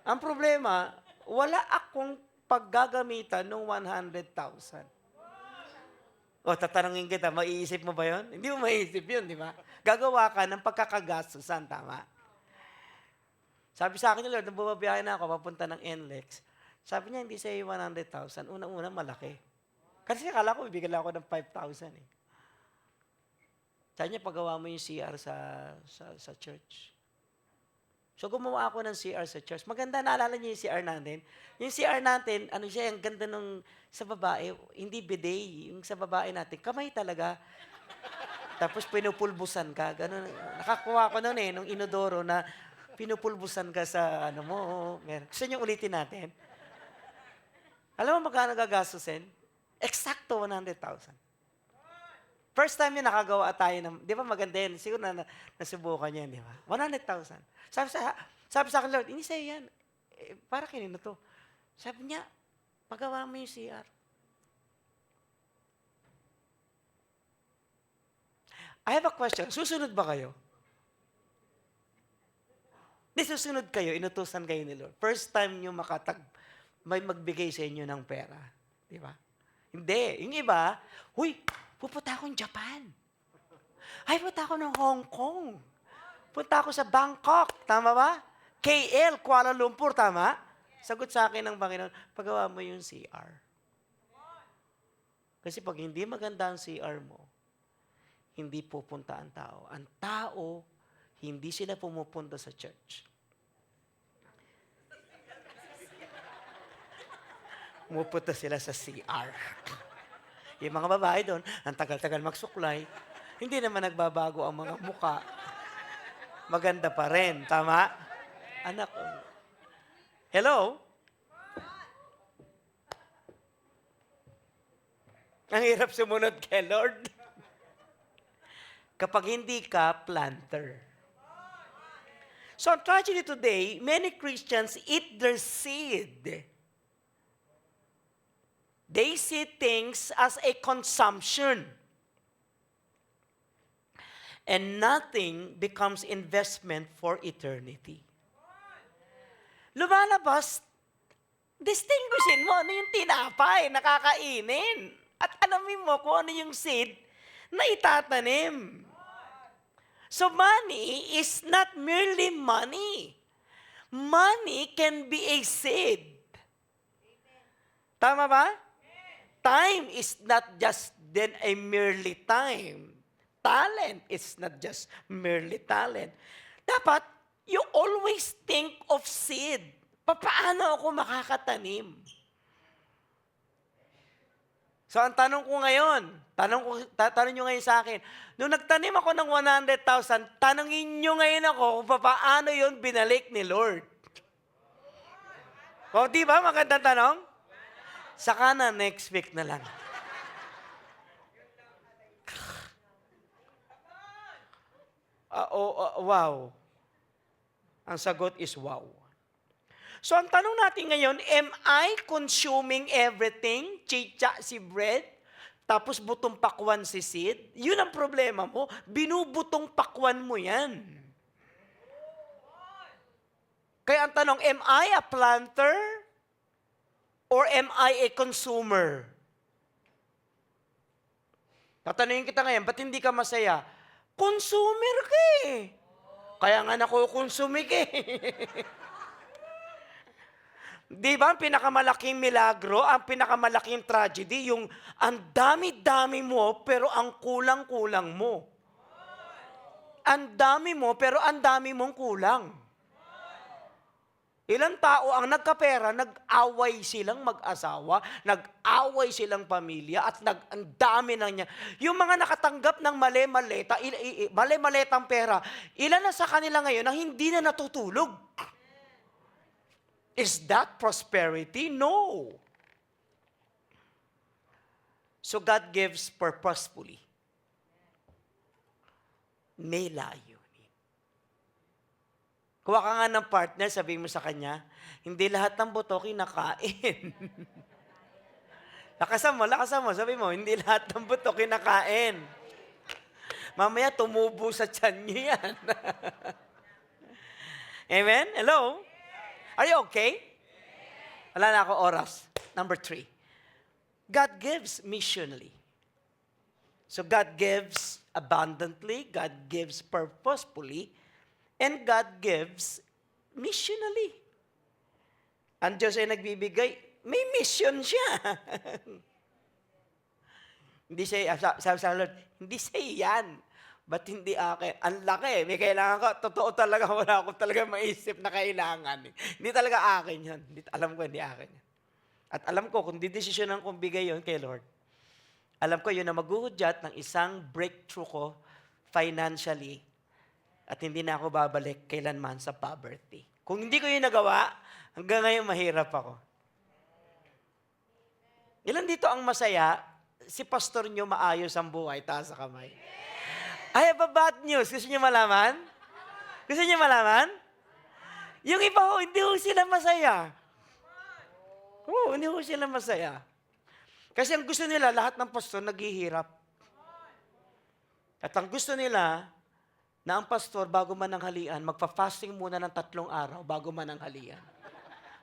Ang problema, wala akong paggagamitan ng 100,000. O, tatanungin kita, maiisip mo ba yun? Hindi mo maiisip yun, di ba? Gagawa ka ng pagkakagastusan, tama? Sabi sa akin ni Lord, nung bumabiyahe na ako, papunta ng NLEX, sabi niya, hindi sa'yo 100,000. Unang-una, malaki. Kasi akala ko, bibigyan ako ng 5,000 eh. Sabi niya, pagawa mo yung CR sa church. So, gumawa ako ng CR sa church. Maganda, naalala niyo yung CR natin? Yung CR natin, ano siya, ang ganda nung sa babae, hindi bidet, yung sa babae natin, kamay talaga. Tapos pinupulbusan ka, ganun. Nakakuha ko noon nung inodoro na pinupulbusan ka sa ano mo. Gusto niyo ulitin natin? Alam mo magkano gagastusin? Eksakto 100,000. First time yun nakagawa tayo ng, di ba maganda yun? Siguro nasubukan niya, di ba? 100,000. Sabi sa akin, Lord, hindi sa'yo yan. Para kinino to? Sabi niya, pagawa mo yung CR. I have a question. Susunod ba kayo? Di susunod kayo, inutusan kayo ni Lord. First time nyo may magbigay sa inyo ng pera. Di ba? Hindi. Yung iba, huy, pupunta akong Japan. Ay, punta ako ng Hong Kong. Punta ako sa Bangkok. Tama ba? KL, Kuala Lumpur. Tama? Sagot sa akin ng Panginoon, pagawa mo yung CR. Kasi pag hindi maganda ang CR mo, hindi pupunta ang tao. Ang tao, hindi sila pumupunta sa church. Pumupunta sila sa CR. Yung mga babae doon, ang tagal-tagal magsuklay, hindi naman nagbabago ang mga muka. Maganda pa rin. Tama? Anak. Hello? Ang hirap sumunod kay Lord. Kapag hindi ka planter. So, ang tragedy today, many Christians eat their seed. They see things as a consumption. And nothing becomes investment for eternity. Lumalabas, distinguishin mo ano yung tinapay na kakainin. At alamin mo kung ano yung seed na itatanim. So money is not merely money. Money can be a seed. Tama ba? Time is not just then a merely time. Talent is not just merely talent. Dapat, you always think of seed. Paano ako makakatanim? So, ang tanong ko ngayon, tanong nyo ngayon sa akin, nung nagtanim ako ng 100,000, tanongin nyo ngayon ako kung paano yun binalik ni Lord. O, di ba? Magandang tanong? Saka na, next week na lang. Wow. Ang sagot is wow. So, ang tanong natin ngayon, am I consuming everything? Chicha si bread, tapos butong pakwan si seed? Yun ang problema mo. Binubutong pakwan mo yan. Kaya ang tanong, am I a planter? Or am I a consumer? Tatanungin kita ngayon, ba't hindi ka masaya? Consumer ka eh. Kaya nga nakukonsume ka eh. Di ba ang pinakamalaking milagro, ang pinakamalaking tragedy, yung ang dami-dami mo, pero ang kulang-kulang mo. Ang dami mo, pero ang dami mong kulang. Ilang tao ang nagkapera, nag-away silang mag-asawa, nag-away silang pamilya, at ang dami na niya. Yung mga nakatanggap ng mali-maletang pera, ilan na sa kanila ngayon ang hindi na natutulog? Is that prosperity? No. So God gives purposefully. May layo. Kuha ka nga ng partner, sabihin mo sa kanya, hindi lahat ng buto kinakain. lakasan mo, sabi mo, hindi lahat ng buto kinakain. Mamaya tumubo sa tiyan niyo yan. Amen? Hello? Are you okay? Wala na ako oras. Number 3. God gives missionally. So God gives abundantly, God gives purposefully, and God gives missionally. Ang Diyos ay nagbibigay, may mission siya. Hindi siya, sabi sa Lord, hindi siya yan. Ba't hindi akin? Ang laki, may kailangan ka. Totoo talaga, wala akong talaga maisip na kailangan. Hindi talaga akin yan. Alam ko, hindi akin yan. At alam ko, kung didesisyonan kong bigay yun kay Lord, alam ko yun na maghuhudyat ng isang breakthrough ko financially, at hindi na ako babalik kailanman sa poverty. Kung hindi ko yun nagawa, hanggang ngayon mahirap ako. Ilan dito ang masaya, si pastor nyo maayos ang buhay, taas sa kamay. I have a bad news. Gusto nyo malaman? Gusto nyo malaman? Yung iba ho, hindi ho sila masaya. Oo, hindi ho sila masaya. Kasi ang gusto nila, lahat ng pastor naghihirap. At ang gusto nila, na ang pastor, bago man ang halian, magpa-fasting muna ng 3 araw bago man ang halian.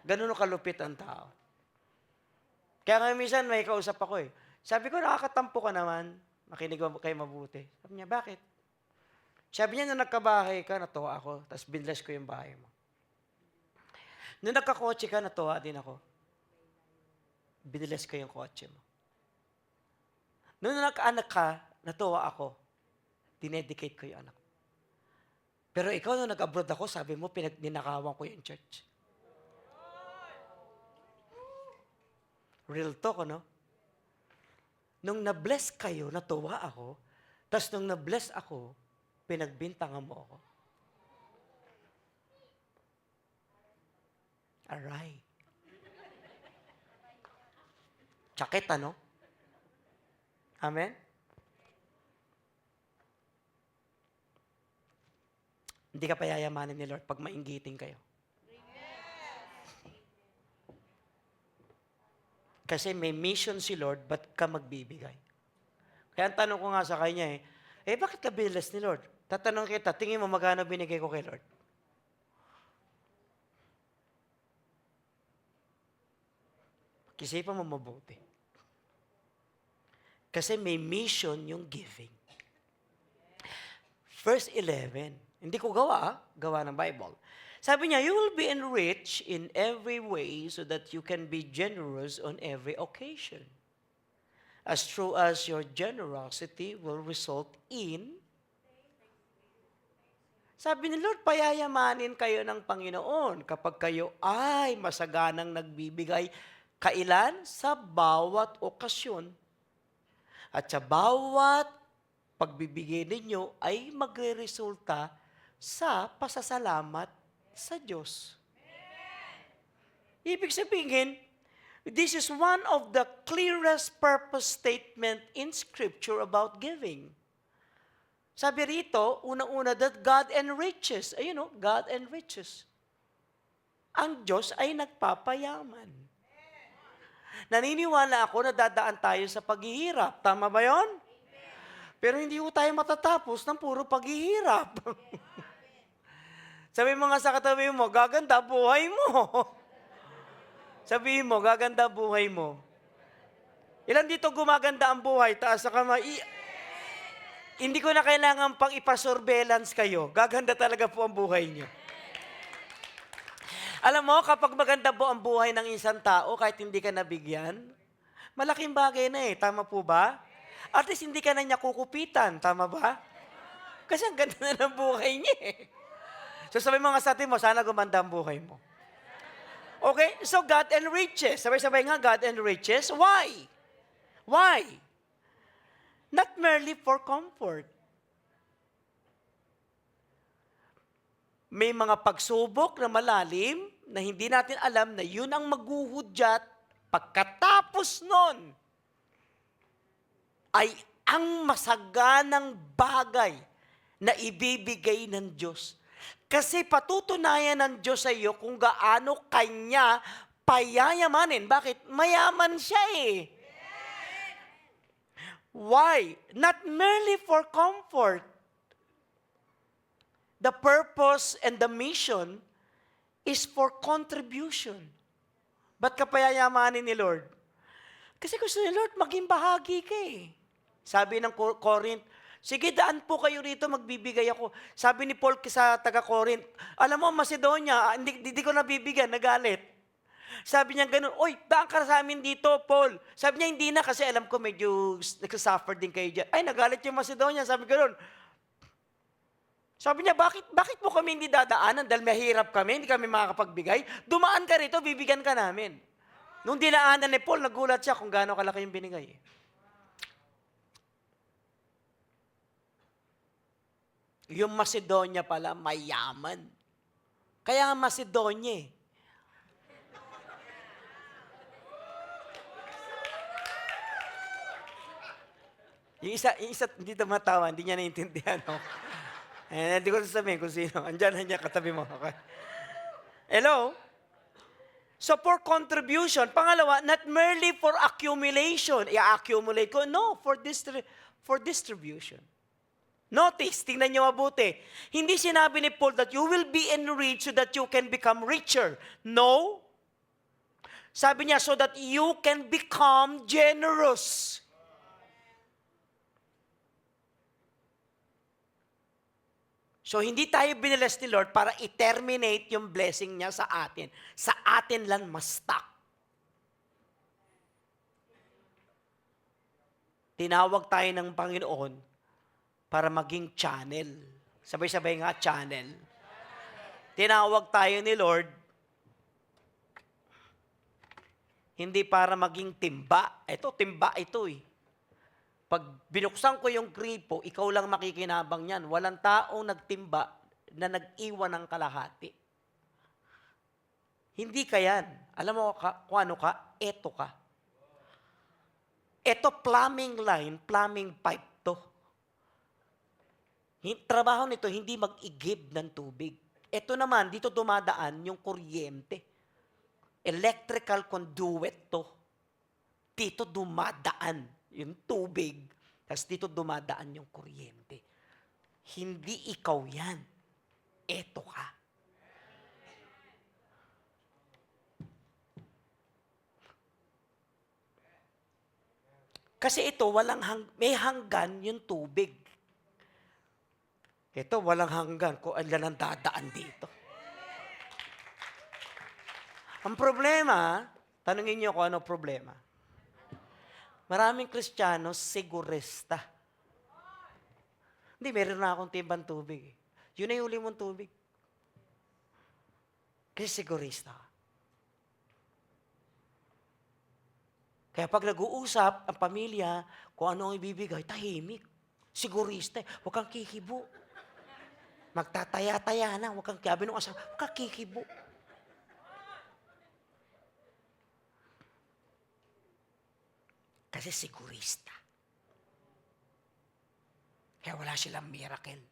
Ganun kalupit ang tao. Kaya nga minsan may kausap ako eh. Sabi ko, nakakatampo ka naman. Makinig kayo mabuti. Sabi niya, bakit? Sabi niya, nung nagkabahay ka, natuwa ako. Tapos binless ko yung bahay mo. Nung nagkakotse ka, natuwa din ako. Binless ko yung kotse mo. Nung nagkaanak ka, natuwa ako. Dinedicate ko yung anak. Pero ikaw, nung nag-abroad ako, sabi mo, ninakawan ko yung church. Real talk, no? Nung na-bless kayo, natuwa ako. Tapos nung na-bless ako, pinagbintangan mo ako. Aray. Tsakit, ano? Amen? Hindi ka payayamanin ni Lord pag mainggiting kayo. Kasi may mission si Lord, ba't ka magbibigay? Kaya ang tanong ko nga sa kanya bakit ka bilas ni Lord? Tatanong kita, tingin mo magkano binigay ko kay Lord? Isipan mo mabuti. Kasi may mission yung giving. Verse 11, hindi ko gawa ng Bible. Sabi niya, you will be enriched in every way so that you can be generous on every occasion. As true as your generosity will result in. Sabi ni Lord, payayamanin kayo ng Panginoon kapag kayo ay masaganang nagbibigay. Kailan? Sa bawat okasyon. At sa bawat pagbibigay ninyo ay magre-resulta sa pasasalamat sa Diyos. Ibig sabihin, this is one of the clearest purpose statement in Scripture about giving. Sabi rito, unang-una, that God enriches. God enriches. Ang Diyos ay nagpapayaman. Naniniwala ako na dadaan tayo sa paghihirap. Tama ba yon? Pero hindi ko tayo matatapos ng puro paghihirap. Sabi mo nga sa katabi mo, gaganda buhay mo. Sabihin mo, gaganda buhay mo. Ilan dito gumaganda ang buhay? Taas sa kamay. Hindi ko na kailangan pang ipasurveillance kayo. Gaganda talaga po ang buhay niyo. Alam mo, kapag maganda po ang buhay ng isang tao, kahit hindi ka nabigyan, malaking bagay na Tama po ba? At least hindi ka na niya kukupitan. Tama ba? Kasi ang ganda na ng buhay niya So sabi mo nga sa atin mo, sana gumanda ang buhay mo. Okay? So God enriches. Sabay-sabay nga, God enriches. Why? Why? Not merely for comfort. May mga pagsubok na malalim na hindi natin alam na yun ang maghuhudyat pagkatapos nun ay ang masaganang bagay na ibibigay ng Diyos. Kasi patutunayan ng Diyos sa iyo kung gaano Kanya payayamanin. Bakit? Mayaman siya Why? Not merely for comfort. The purpose and the mission is for contribution. Ba't ka payayamanin ni Lord? Kasi gusto ni Lord, maging bahagi ka Sabi ng Corinth, sige, daan po kayo rito, magbibigay ako. Sabi ni Paul sa taga-Corinth, alam mo, Macedonia, hindi ko nabibigyan, nagalit. Sabi niya ganun, oy, daan ka sa amin dito, Paul. Sabi niya, hindi na, kasi alam ko medyo nagsasuffer din kayo dyan. Ay, nagalit yung Macedonia. Sabi ganun. Sabi niya, bakit mo kami hindi dadaanan? Dahil mahirap kami, hindi kami makakapagbigay. Dumaan ka rito, bibigyan ka namin. Nung dinaanan ni Paul, nagulat siya kung gaano kalaki yung binigay. Yung Macedonia pala, mayaman. Kaya Macedonia Yung isa hindi tumatawa, hindi niya naiintindihan. Hindi ko sasabihin kung sino. Andiyan niya katabi mo. Okay? Hello? So for contribution, pangalawa, not merely for accumulation. I-accumulate ko. No, for distribution. Notice, tingnan niyo mabuti. Hindi sinabi ni Paul that you will be enriched so that you can become richer. No. Sabi niya, so that you can become generous. So, hindi tayo binilas ni Lord para i-terminate yung blessing niya sa atin. Sa atin lang ma-stuck. Tinawag tayo ng Panginoon para maging channel. Sabay-sabay nga, channel. Tinawag tayo ni Lord hindi para maging timba. Timba ito Pag binuksan ko yung gripo, ikaw lang makikinabang yan. Walang taong nagtimba na nag-iwan ng kalahati. Hindi ka yan. Alam mo kung ano ka? Eto ka. Ito plumbing line, plumbing pipe to. Trabaho nito, hindi mag-igib ng tubig. Ito naman, dito dumadaan yung kuryente. Electrical conduit to. Dito dumadaan yung tubig, tapos dito dumadaan yung kuryente. Hindi ikaw yan. Eto ka. Kasi ito, may hanggan yung tubig. Ito, walang hanggan kung ilan ang dadaan dito. Ang problema, tanungin niyo kung ano problema. Maraming Kristiyano, sigurista. Hindi, meron na akong timbang tubig. Yun na yung uli mong tubig. Kasi sigurista ka. Kaya pag nag-uusap ang pamilya, kung ano ang ibibigay, tahimik. Sigurista. Huwag kang kikibo. Magtataya-taya na. Huwag kang sabi nung asawa, huwag kang kikibo. Kasi sigurista. Kaya wala silang miracle.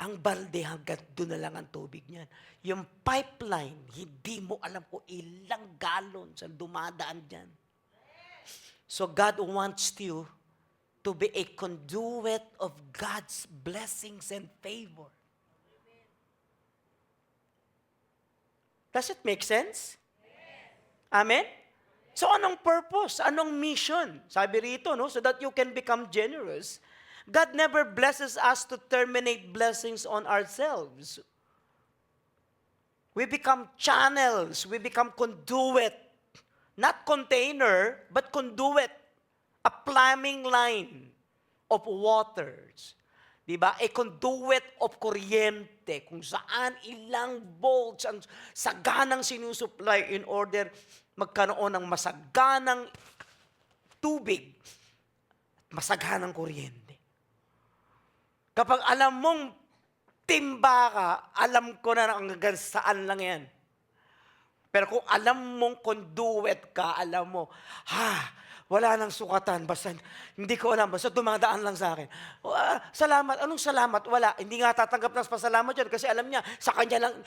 Ang balde hanggang doon na lang ang tubig niyan. Yung pipeline, hindi mo alam kung ilang gallons ang dumadaan dyan. So God wants you to be a conduit of God's blessings and favor. Does it make sense? Amen? So anong purpose? Anong mission? Sabi rito, no? So that you can become generous. God never blesses us to terminate blessings on ourselves. We become channels. We become conduit. Not container, but conduit. A plumbing line of waters. Diba? A conduit of kuryente. Kung saan ilang volts ang saganang sinusupply in order magkaroon ng masaganang tubig, masaganang kuryente. Kapag alam mong timba ka, alam ko na hanggang saan lang yan. Pero kung alam mong conduit ka, alam mo, wala nang sukatan, basta hindi ko alam, basta dumadaan lang sa akin. Salamat, anong salamat? Wala, hindi nga tatanggap ng pasalamat yun kasi alam niya, sa kanya lang,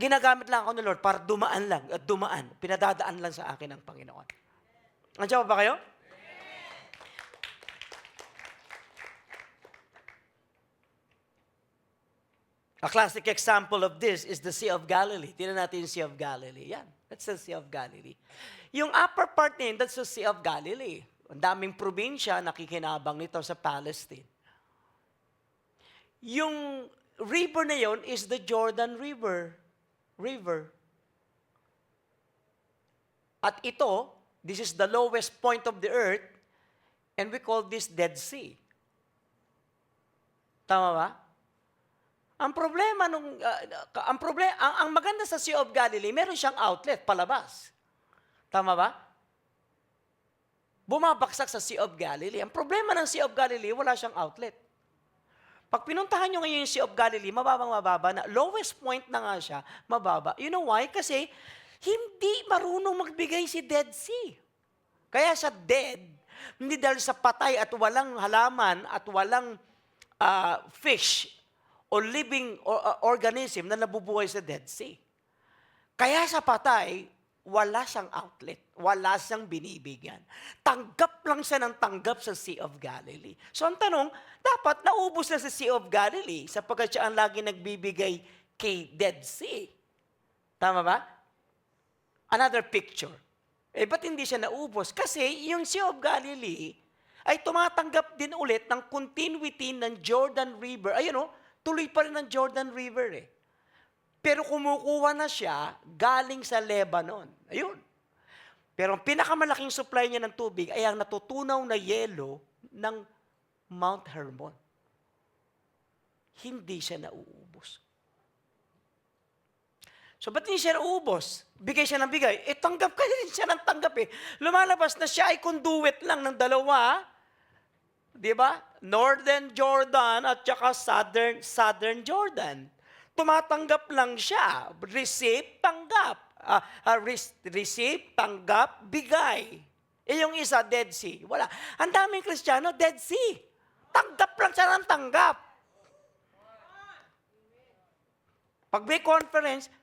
ginagamit lang ako ng Lord para dumaan lang, at dumaan. Pinadadaan lang sa akin ng Panginoon. Andiyan ba kayo? A classic example of this is the Sea of Galilee. Tingnan natin yung Sea of Galilee. Yan, that's the Sea of Galilee. Yung upper part niya, that's the Sea of Galilee. Ang daming probinsya nakikinabang nito sa Palestine. Yung river na yon is the Jordan River. At ito, this is the lowest point of the earth, and we call this Dead Sea. Tama ba? Ang problema ang maganda sa Sea of Galilee, meron siyang outlet palabas. Tama ba? Bumabaksak sa Sea of Galilee. Ang problema ng Sea of Galilee, wala siyang outlet. Pag pinuntahan nyo ngayon yung Sea of Galilee, mababa na. Lowest point na nga siya, mababa. You know why? Kasi hindi marunong magbigay si Dead Sea. Kaya siya dead, hindi dahil sa patay at walang halaman at walang fish o living organism na nabubuhay sa Dead Sea. Kaya sa patay, wala siyang outlet. Wala siyang binibigyan. Tanggap lang siya ng tanggap sa Sea of Galilee. So ang tanong, dapat naubos na sa Sea of Galilee sapagkat siya ang lagi nagbibigay kay Dead Sea. Tama ba? Another picture. Ba't hindi siya naubos? Kasi yung Sea of Galilee ay tumatanggap din ulit ng continuity ng Jordan River. Ayun tuloy pa rin ng Jordan River Pero kumukuha na siya galing sa Lebanon. Ayun. Pero ang pinakamalaking supply niya ng tubig ay ang natutunaw na yelo ng Mount Hermon. Hindi siya nauubos. So, ba't hindi siya nauubos? Bigay siya ng bigay. Tanggap ka rin siya ng tanggap Lumalabas na siya ay conduit lang ng dalawa. Di ba? Northern Jordan at saka Southern Jordan. Tumatanggap lang siya. Receive, tanggap. Receive, tanggap, bigay. Yung isa, Dead Sea. Wala. Ang daming Kristiyano, Dead Sea. Tanggap lang siya ng tanggap. Pag may conference,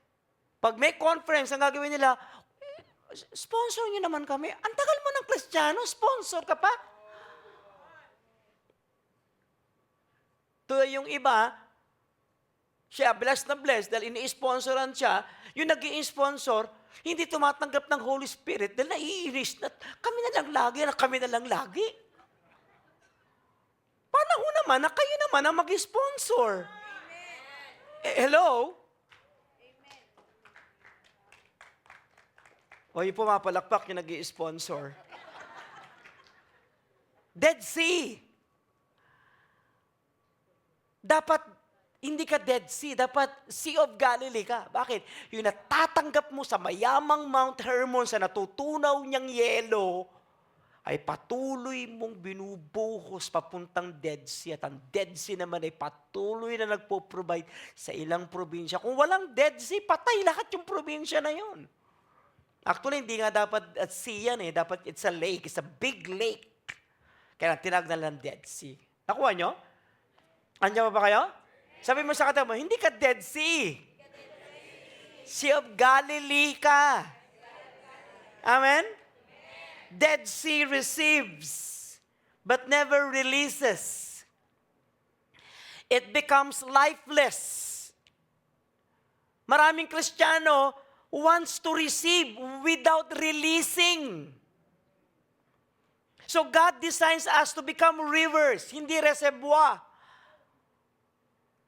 ang gagawin nila, sponsor niyo naman kami. Ang tagal mo ng Kristiyano, sponsor ka pa. To yung iba, siya blessed na blessed dahil ini-sponsoran siya, yung nag-i-sponsor, hindi tumatanggap ng Holy Spirit dahil naiinis na kami na lang lagi. Panahon naman na kayo naman ang mag-sponsor. Hello? O yung pumapalakpak yung nag-i-sponsor. Dead Sea. Dapat hindi ka Dead Sea, dapat Sea of Galilee ka. Bakit? Yung natatanggap mo sa mayamang Mount Hermon, sa natutunaw niyang yelo, ay patuloy mong binubuhos papuntang Dead Sea. At ang Dead Sea naman ay patuloy na nagpo-provide sa ilang probinsya. Kung walang Dead Sea, patay lahat yung probinsya na yun. Actually, hindi nga dapat at sea yan eh. Dapat it's a lake. It's a big lake. Kaya tinawag na lang Dead Sea. Nakuha nyo? Andiyan ba kayo? Sabi mo sa katabi mo, hindi ka Dead Sea. Sea of Galilee ka. Amen? Dead Sea receives, but never releases. It becomes lifeless. Maraming Kristiyano wants to receive without releasing. So God designs us to become rivers, hindi reservoir.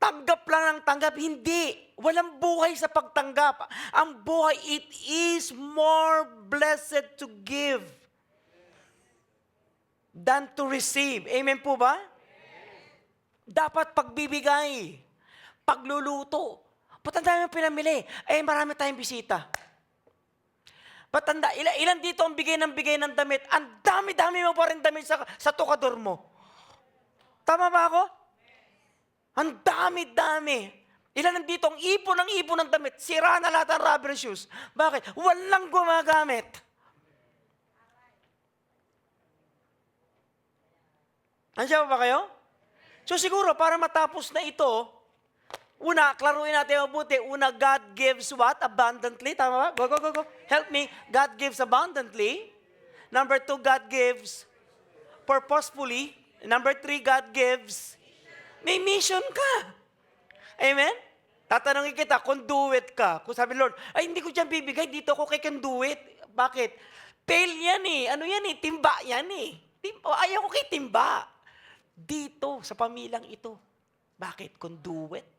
Tanggap lang ng tanggap, hindi. Walang buhay sa pagtanggap. Ang buhay, it is more blessed to give than to receive. Amen po ba? Dapat pagbibigay, pagluluto. Patanda yung pinamili, marami tayong bisita. Patanda, ilan dito ang bigay ng damit? Ang dami-dami mo pa rin damit sa tukador mo. Tama ba ako? Ang dami-dami. Ilan nandito ang ipon ng damit. Sira na lahat ang rubber shoes. Bakit? Walang gumagamit. Andiyan ba kayo? So siguro, para matapos na ito, una, klaruin natin mabuti. Una, God gives what? Abundantly. Tama ba? Go. Help me. God gives abundantly. Number 2, God gives purposefully. Number 3, God gives may mission ka. Amen? Tatanungin kita, conduit ka. Kung sabi, Lord, hindi ko dyan bibigay, dito ako kay conduit. Bakit? Pail yan eh. Ano yan eh? Timba yan eh. Ayaw ko kay timba. Dito, sa pamilyang ito. Bakit? Conduit.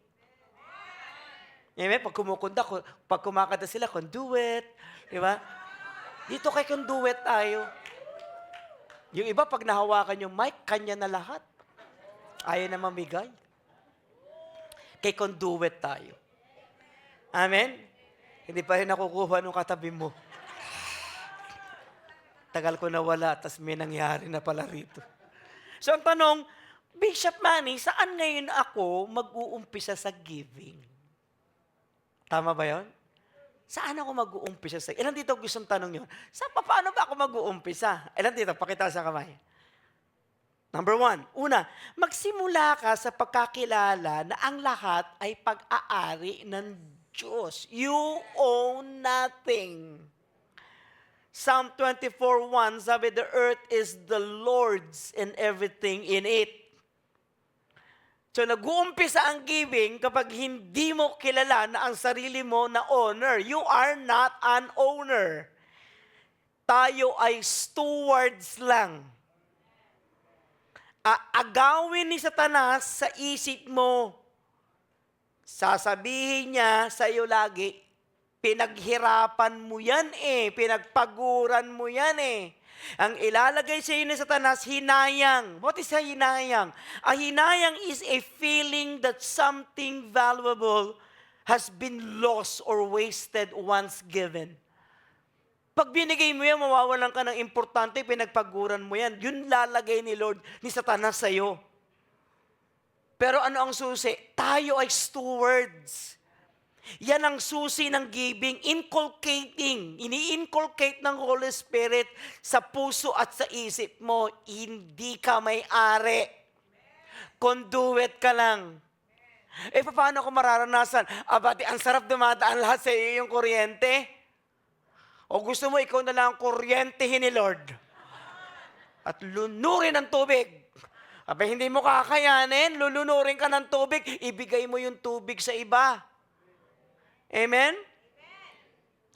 Amen? Pag kumakanta sila, conduit. Di ba? Dito kay conduit tayo. Yung iba, pag nahawakan yung mic, kanya na lahat. Ayaw na mamigay. Kay conduit tayo. Amen? Hindi pa rin nakukuha nung katabi mo. Tagal ko nawala, tas may nangyari na pala rito. So ang tanong, Bishop Manny, saan ngayon ako mag-uumpisa sa giving? Tama ba yon? Saan ako mag-uumpisa sa... Ilan dito gustong tanong yun? Paano ba ako mag-uumpisa? Ilan dito? Pakita sa kamay. Number 1, una, magsimula ka sa pagkakilala na ang lahat ay pag-aari ng Diyos. You own nothing. Psalm 24:1, sabi, the earth is the Lord's and everything in it. So nag-uumpisa ang giving kapag hindi mo kilala na ang sarili mo na owner. You are not an owner. Tayo ay stewards lang. Agawin ni Satanas sa isip mo. Sasabihin niya sa iyo lagi, pinaghirapan mo yan pinagpaguran mo yan Ang ilalagay sa iyo ni Satanas, hinayang. What is a hinayang? A hinayang is a feeling that something valuable has been lost or wasted once given. Pag binigay mo yan, mawawalan ka ng importante, pinagpaguran mo yan. Yun lalagay ni Lord, ni Satanas sa'yo. Pero ano ang susi? Tayo ay stewards. Yan ang susi ng giving, inculcating. Ini-inculcate ng Holy Spirit sa puso at sa isip mo. Hindi ka may-ari. Conduit ka lang. Paano ko mararanasan? Abati, ang sarap dumadaan lahat sa iyo yung kuryente. O gusto mo, ikaw na lang ang kuryentehin ni Lord. At lunurin ang tubig. Hindi mo kakayanin, lulunurin ka ng tubig, ibigay mo yung tubig sa iba. Amen?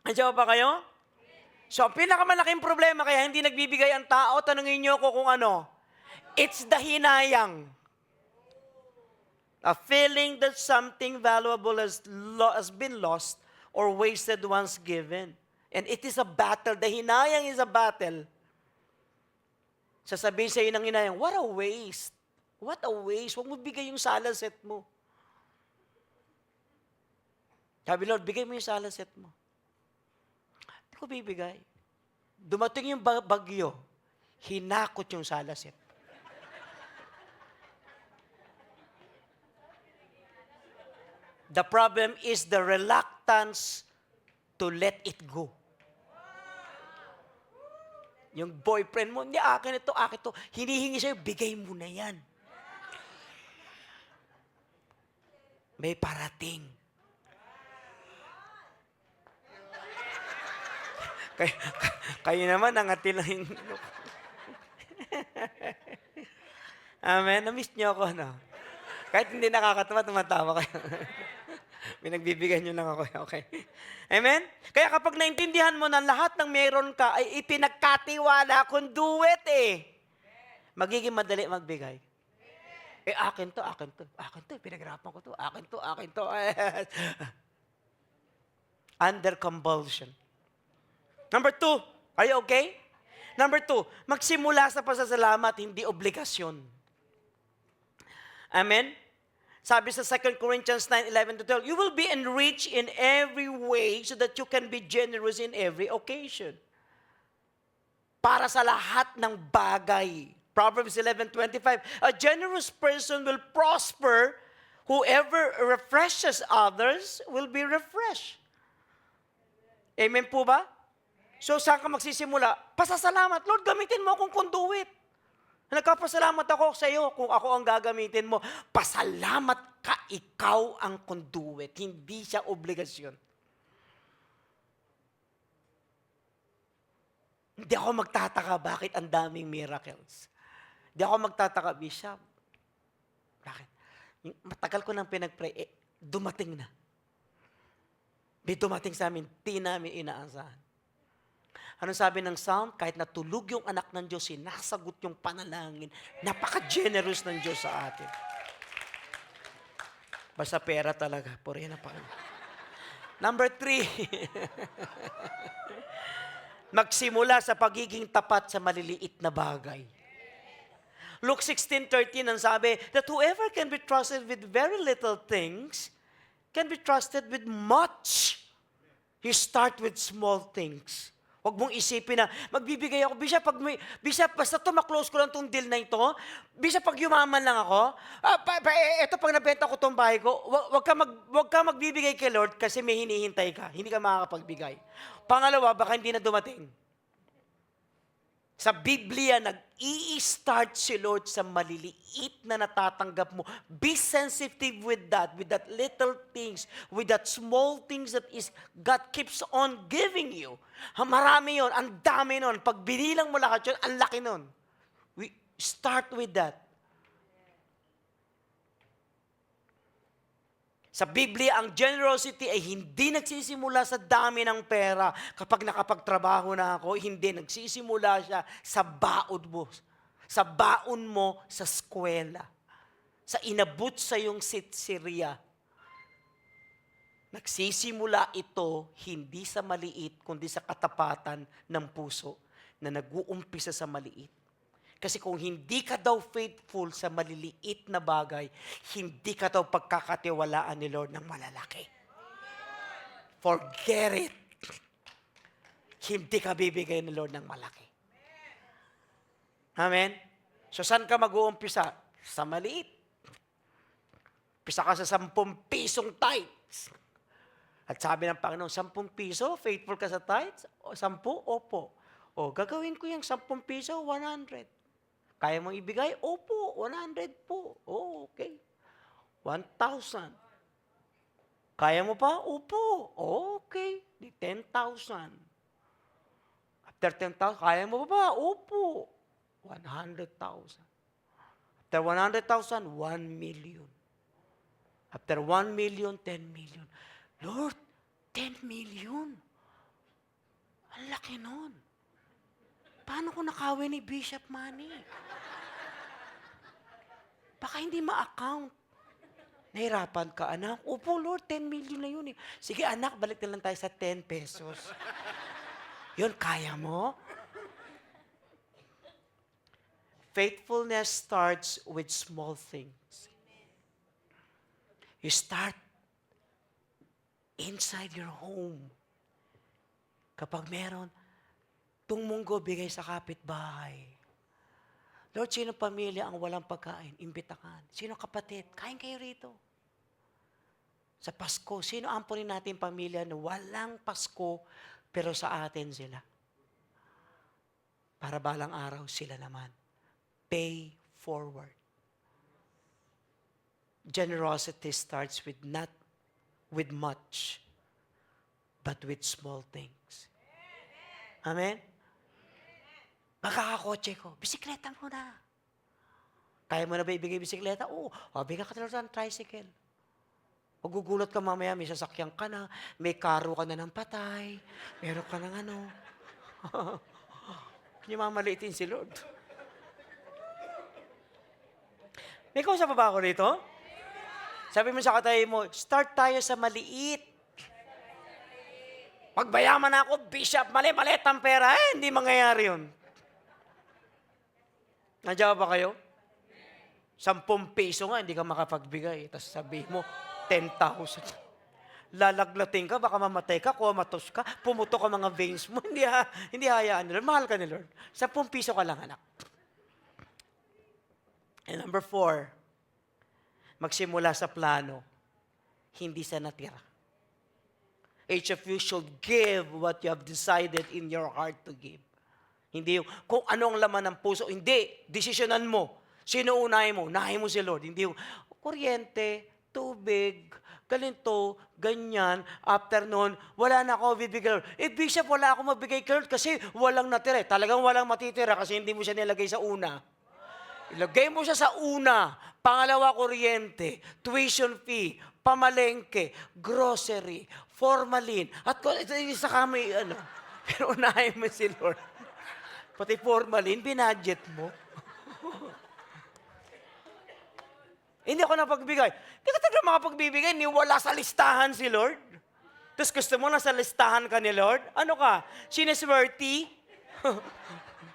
Andiyan pa kayo? So, ang pinakamalaking problema kaya hindi nagbibigay ang tao, tanungin niyo ko kung ano. It's the hinayang. A feeling that something valuable has been lost or wasted once given. And it is a battle. The hinayang is a battle. Sasabihin sa iyo ng hinayang, what a waste. What a waste. Huwag mo bigay yung sala set mo. Sabi, Lord, bigay mo yung sala set mo. Hindi ko bibigay. Dumating yung bagyo, hinakot yung sala set. The problem is the reluctance to let it go. Yung boyfriend mo, hindi, akin ito, akin ito. Hinihingi sa'yo, bigay mo na yan. May parating. Kayo naman, nangati lang yung... Amen? Na-miss niyo ako, no? Kahit hindi nakakatawa, tumatawa kayo. Pinagbibigyan nyo lang ako. Okay. Amen? Kaya kapag naintindihan mo na lahat ng meron ka ay ipinagkatiwala, conduit magiging madali magbigay. Akin to, akin to. Akin to, pinaghirapan ko to. Akin to, akin to. Under compulsion. Number 2, are you okay? Number 2, magsimula sa pasasalamat, hindi obligasyon. Amen? Sabi sa 2 Corinthians 9:11-12, you will be enriched in every way so that you can be generous in every occasion. Para sa lahat ng bagay. Proverbs 11:25, a generous person will prosper. Whoever refreshes others will be refreshed. Amen po ba? So saan ka magsisimula? Pasasalamat. Lord, gamitin mo akong conduit. Nagkapasalamat ako sa iyo kung ako ang gagamitin mo. Pasalamat ka, ikaw ang conduit. Hindi siya obligasyon. Hindi ako magtataka bakit ang daming miracles. Hindi ako magtataka, Bishop. Bakit? Matagal ko nang pinag-pray, dumating na. May dumating sa amin, di namin inaasahan. Anong sabi ng Psalm? Kahit natulog yung anak ng Diyos, sinasagot yung panalangin. Napaka-generous ng Diyos sa atin. Basta pera talaga. Purihin na pa. Number 3. Magsimula sa pagiging tapat sa maliliit na bagay. Luke 16:13 ang sabi, that whoever can be trusted with very little things can be trusted with much. You start with small things. Huwag mong isipin na, magbibigay ako, Bishop, basta to, maklose ko lang tong deal na ito. Bishop, pag yumaman lang ako, eto pag nabenta ko tong bahay ko, wag ka magbibigay kay Lord kasi may hinihintay ka. Hindi ka makakapagbigay. Pangalawa, baka hindi na dumating. Sa Biblia, nag-i-start si Lord sa maliliit na natatanggap mo. Be sensitive with that little things, with that small things that is God keeps on giving you. Marami yun, ang dami nun. Pag binilang mo lahat yun, ang laki nun. We start with that. Sa Biblia, ang generosity ay hindi nagsisimula sa dami ng pera. Kapag nakapagtrabaho na ako, hindi. Nagsisimula siya sa baon mo. Sa baon mo sa eskwela. Sa inabot sa iyong sitsiriya. Nagsisimula ito hindi sa maliit, kundi sa katapatan ng puso na nag-uumpisa sa maliit. Kasi kung hindi ka daw faithful sa maliliit na bagay, hindi ka daw pagkakatiwalaan ni Lord ng malalaki. Forget it. Hindi ka bibigay ni Lord ng malaki. Amen? So saan ka mag-uumpisa? Sa maliit. Pisa ka sa 10 pisong tithes. At sabi ng Panginoon, 10 piso, faithful ka sa tithes? O, 10? Opo. O, gagawin ko yung 10 piso, 100. Kaya mong ibigay? Opo, 100 po. O, okay. 1,000. Kaya mo pa? Opo. Okay. Di 10,000. After 10,000, kaya mo pa ba? Opo. 100,000. After 100,000, 1 million. After 1 million, 10 million. Lord, 10 million. Ang laki nun. Paano ko nakawin ni Bishop Manny? Baka hindi ma-account. Nahirapan ka, anak. Opo, Lord, 10 million na yun eh. Sige, anak, balik na lang tayo sa 10 pesos. Yun, kaya mo? Faithfulness starts with small things. You start inside your home. Kapag meron, munggo bigay sa kapitbahay. Lord, sino pamilya ang walang pagkain? Imbitakan. Sino kapatid? Kain kayo rito. Sa Pasko, sino ampunin natin pamilya na walang Pasko, pero sa atin sila? Para balang araw, sila naman. Pay forward. Generosity starts with not with much, but with small things. Amen? Magkakakotse ko, bisikleta mo na. Kaya mo na ba ibigay bisikleta? Oo, bigyan ka talaga ng tricycle. Magugulat ka mamaya, may sasakyan ka na, may karo ka na ng patay, meron ka ng ano. Hindi mamaliitin si Lord. May kausap pa ba ako rito? Sabi mo sa katabi mo, start tayo sa maliit. Pagbayaman ako, Bishop, mali-maliit ang pera. Hindi mangyayari yun. Nandiyan ba kayo? 10 piso nga, hindi ka makapagbigay. Tapos sabi mo, 10,000. Lalaglating ka, baka mamatay ka, kumatos ka, pumuto ka mga veins mo. Hindi hayaan ni Lord. Mahal ka ni Lord. 10 piso ka lang, anak. And number 4, magsimula sa plano, hindi sa natira. Each of you should give what you have decided in your heart to give. Hindi yung kung ano ang laman ng puso. Hindi. Desisyonan mo. Sino unahin mo? Unahin mo si Lord. Hindi yung kuryente, tubig, ganito, ganyan, afternoon, wala na ako bibigay. Bishop, wala ako mabigay kay Lord kasi walang natira. Talagang walang matitira kasi hindi mo siya nilagay sa una. Ilagay mo siya sa una. Pangalawa, kuryente, tuition fee, pamalengke, grocery, formalin. At isa kami, pero unahin mo si Lord. Pati formalin, binadget mo. Hindi ako napagbigay. Hindi ka talaga makapagbibigay, wala sa listahan si Lord. Tapos gusto mo nasa listahan ka ni Lord? Ano ka? Sineswerte?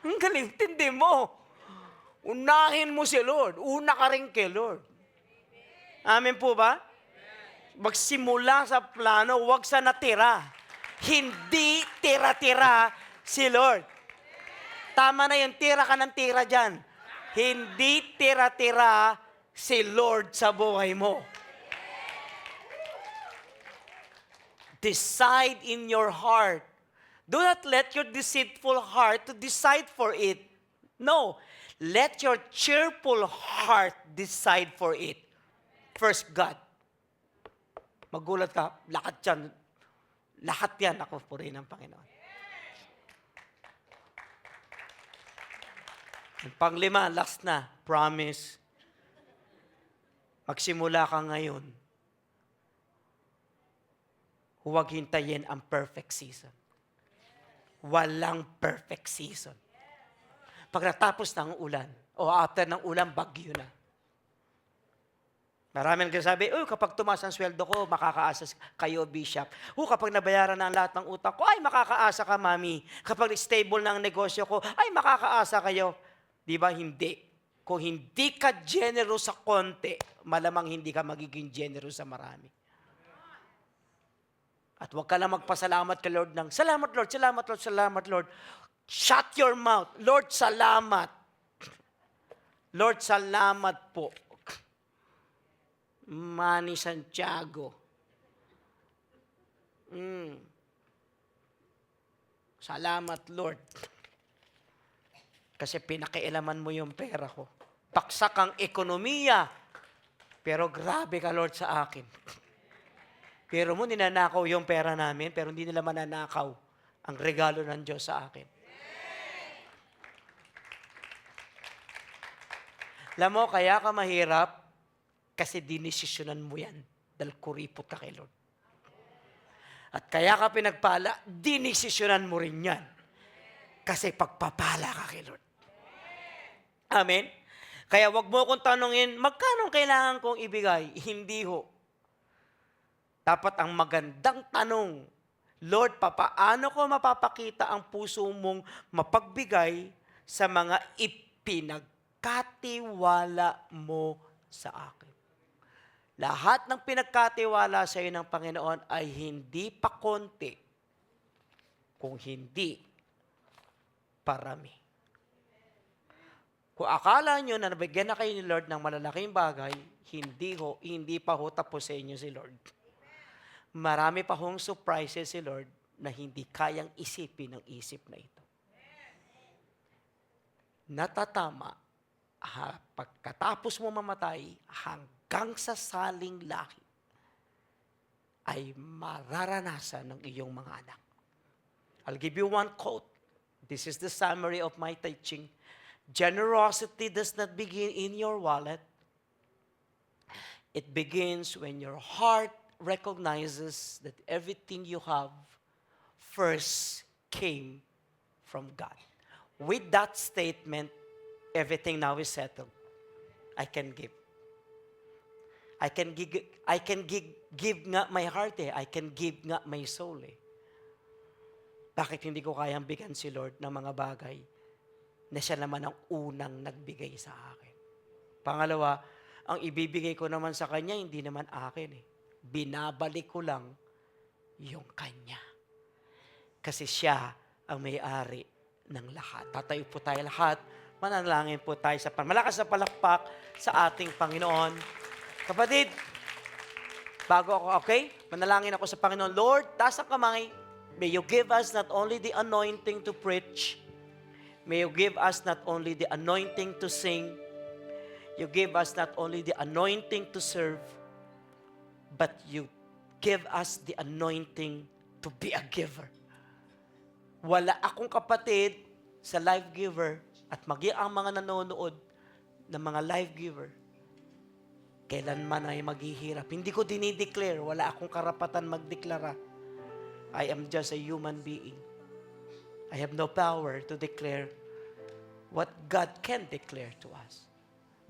Ang galing, tindi mo. Unahin mo si Lord. Una ka rin kay Lord. Amen po ba? Magsimula sa plano, huwag sa natira. Hindi tira-tira si Lord. Tama na yung tira ka ng tira dyan. Hindi tira-tira si Lord sa buhay mo. Decide in your heart. Do not let your deceitful heart to decide for it. No. Let your cheerful heart decide for it. First, God. Magulat ka, lahat yan. Lahat yan ako purihin ng Panginoon. Panglima, last na, promise. Magsimula ka ngayon. Huwag hintayin ang perfect season. Walang perfect season. Pag natapos ng ulan, o after ng ulan, bagyo na. Maraming nagsasabi, kapag tumaas ang sweldo ko, makakaasa kayo, Bishop. Kapag nabayaran na ang lahat ng utang ko, ay, makakaasa ka, Mami. Kapag stable na ang negosyo ko, ay, makakaasa kayo. Di ba? Hindi. Kung hindi ka generous sa konti, malamang hindi ka magiging generous sa marami. At huwag ka lang magpasalamat kay Lord ng, salamat Lord, salamat Lord, salamat Lord. Shut your mouth. Lord, salamat. Lord, salamat po. Manny Santiago. Salamat, Lord. Kasi pinakialaman mo yung pera ko. Baksak ang ekonomiya. Pero grabe ka, Lord, sa akin. Pero mo, ninanakaw yung pera namin, pero hindi nila mananakaw ang regalo ng Diyos sa akin. Alam mo, kaya ka mahirap kasi dinesisyonan mo yan dahil kuripot ka kay Lord. At kaya ka pinagpala, dinesisyonan mo rin yan kasi pagpapala ka kay Lord. Amen? Kaya wag mo akong tanungin, magkano kailangan kong ibigay? Hindi ho. Dapat ang magandang tanong, Lord, papaano ko mapapakita ang puso mong mapagbigay sa mga ipinagkatiwala mo sa akin? Lahat ng pinagkatiwala sa iyo ng Panginoon ay hindi pa konti, kung hindi parami. Kung akala nyo na nabigyan na kayo ni Lord ng malalaking bagay, hindi pa ho tapos sa inyo si Lord. Marami pa hong surprises si Lord na hindi kayang isipin ng isip na ito. Natatama, pagkatapos mo mamatay, hanggang sa saling lahi, ay mararanasan ng iyong mga anak. I'll give you one quote. This is the summary of my teaching. Generosity does not begin in your wallet. It begins when your heart recognizes that everything you have first came from God. With that statement, everything now is settled. I can give. I can give nga my heart eh. I can give nga my soul eh. Bakit hindi ko kayang bigyan si Lord ng mga bagay na siya naman ang unang nagbigay sa akin? Pangalawa, ang ibibigay ko naman sa Kanya, hindi naman akin eh. Binabalik ko lang yung Kanya. Kasi siya ang may-ari ng lahat. Tatayo po tayo lahat. Manalangin po tayo sa malakas na palakpak sa ating Panginoon. Kapatid, bago ako, okay? Manalangin ako sa Panginoon. Lord, taas ang kamay. May you give us not only the anointing to preach, may you give us not only the anointing to sing, you give us not only the anointing to serve, but you give us the anointing to be a giver. Wala akong kapatid sa life giver at ang mga nanonood ng mga life giver, kailanman ay maghihirap. Hindi ko dinideclare, wala akong karapatan magdeklara. I am just a human being. I have no power to declare what God can declare to us.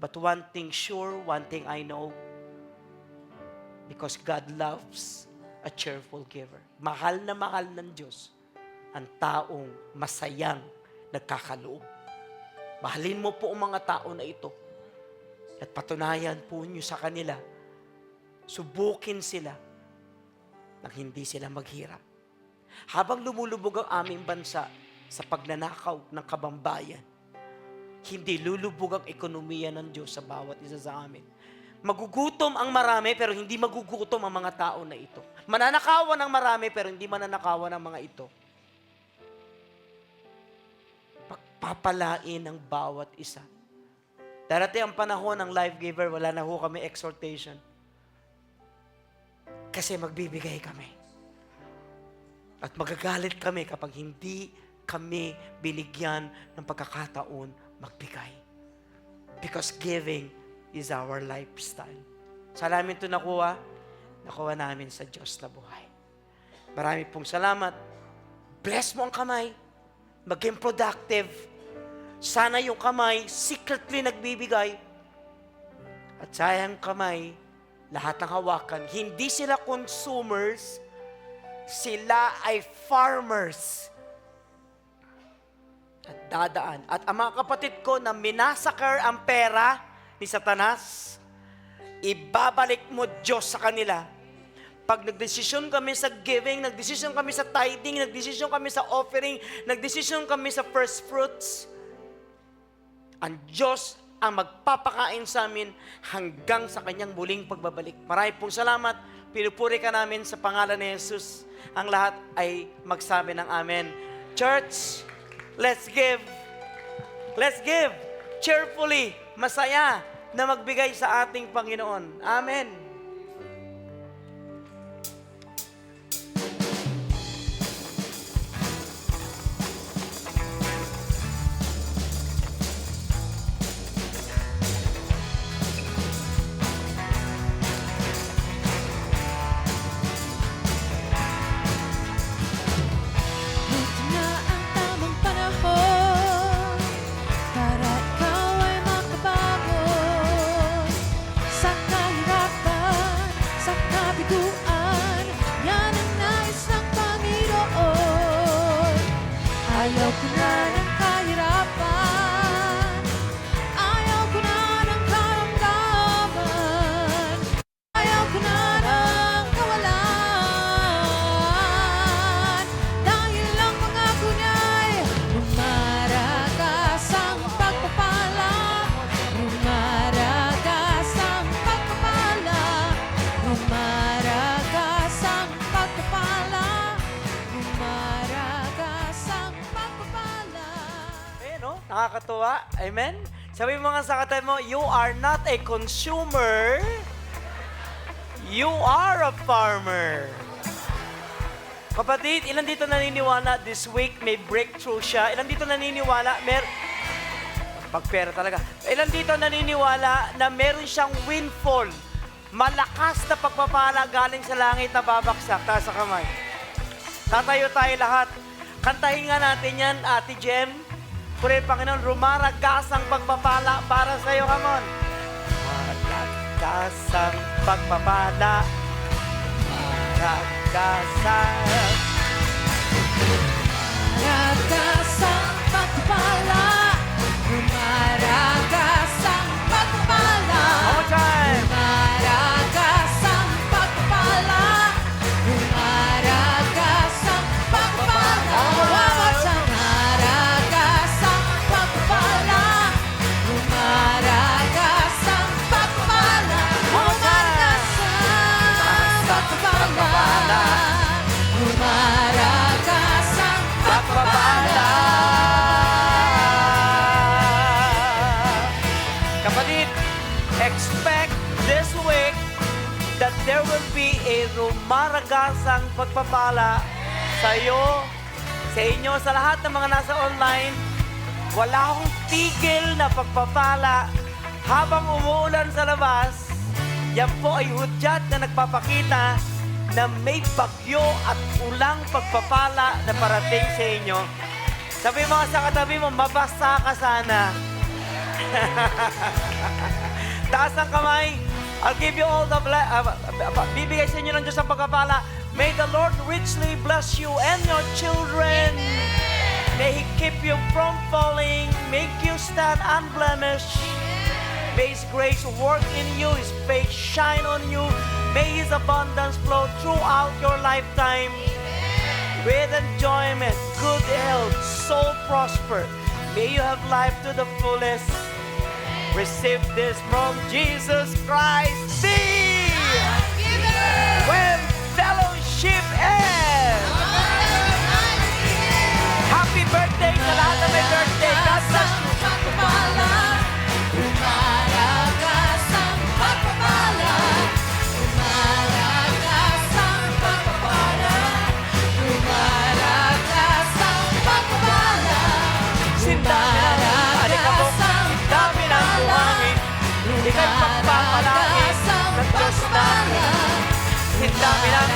But one thing sure, one thing I know, because God loves a cheerful giver. Mahal na mahal ng Diyos ang taong masayang nagkakaloob. Mahalin mo po ang mga tao na ito at patunayan po niyo sa kanila, subukin sila nang hindi sila maghirap. Habang lumulubog ang aming bansa sa pagnanakaw ng kabambayan, hindi lulubog ang ekonomiya ng Diyos sa bawat isa sa amin. Magugutom ang marami pero hindi magugutom ang mga tao na ito. Mananakawan ang marami pero hindi mananakawan ang mga ito. Pagpapalain ang bawat isa. Darating ang panahon ng life giver, wala na ho kami exhortation. Kasi magbibigay kami. At magagalit kami kapag hindi kami binigyan ng pagkakataon magbigay. Because giving is our lifestyle. Saan namin ito nakuha? Nakuha namin sa Diyos na buhay. Marami pong salamat. Bless mo ang kamay. Maging productive. Sana yung kamay secretly nagbibigay. At sayang kamay, lahat ng hawakan, hindi sila consumers, sila ay farmers. At dadaan. At ang mga kapatid ko na minasakar ang pera ni Satanas, ibabalik mo Diyos sa kanila. Pag nagdesisyon kami sa giving, nagdesisyon kami sa tithing, nagdesisyon kami sa offering, nagdesisyon kami sa first fruits, ang Diyos ang magpapakain sa amin hanggang sa kanyang muling pagbabalik. Marami pong salamat. Pinupuri ka namin sa pangalan ni Jesus. Ang lahat ay magsabi ng amen. Church, let's give. Let's give cheerfully, masaya na magbigay sa ating Panginoon. Amen. Ito na ang tamang panahon para ikaw ay makabangon sa kahirapan, sa kabiguan. Yan ang nais ng Panginoon. Ayaw ko na ng kahirapan, ayaw ko na ng karamdaman, ayaw ko na ng kawalan. Dahil ang pangako niya'y rumaragas ang pagpapala, rumaragas ang pagpapala, rumaragas ang pagpapala, rumaragas ang pagpapala. Ayan, no? Nakakatuwa. Amen? Sabi mo nga sa katabi mo, you are not a consumer. You are a farmer. Kapatid, ilan dito naniniwala this week may breakthrough siya? Ilan dito naniniwala pagpera talaga. Ilan dito naniniwala na meron siyang windfall? Malakas na pagpapala galing sa langit na babaksak. Taas sa kamay. Tatayo tayo lahat. Kantahin nga natin yan, Ate Jem. Puri Panginoon, rumaragas ang pagpapala para sa iyo, come on. Rumaragas ang pagpapala. Rumaragas ang... Rumaragas ang pagpapala, rumaragas ang pagpapala, One more time. rumaragas ang pagpapala, rumaragas ang pagpapala. One more time. Rumaragas ang pagpapala, rumaragas ang pagpapala, rumaragas ang pagpapala, rumaragas ang Pagpapala. Kapatid, expect this week that there will be a rumaragasang pagpapala sa iyo, sa inyo, sa lahat ng mga nasa online. Wala akong tigil na pagpapala habang umuulan sa labas. Yan po ay hudyat na nagpapakita na may bagyo at ulang pagpapala na parating sa inyo. Sabi mo sa katabi mo, mabasa ka sana. Taas ang kamay. I'll give you all the bibigay sa inyo ng Diyos ang pagpapala. May the Lord richly bless you and your children. May He keep you from falling, make you stand unblemished. May His grace work in you, His face shine on you. May His abundance flow throughout your lifetime. With enjoyment, good health, soul prosper. May you have life to the fullest. Receive this from Jesus Christ. See when fellowship ends. Happy birthday sa lahat na may birthday. God bless you. Rumaragas ang pagpapala, rumaragas ang pagpapala, rumaragas ang pagpapala, Rumaragas ang dami ng buhangin. Ika'y pagpapalangin ng Diyos natin. Dami ng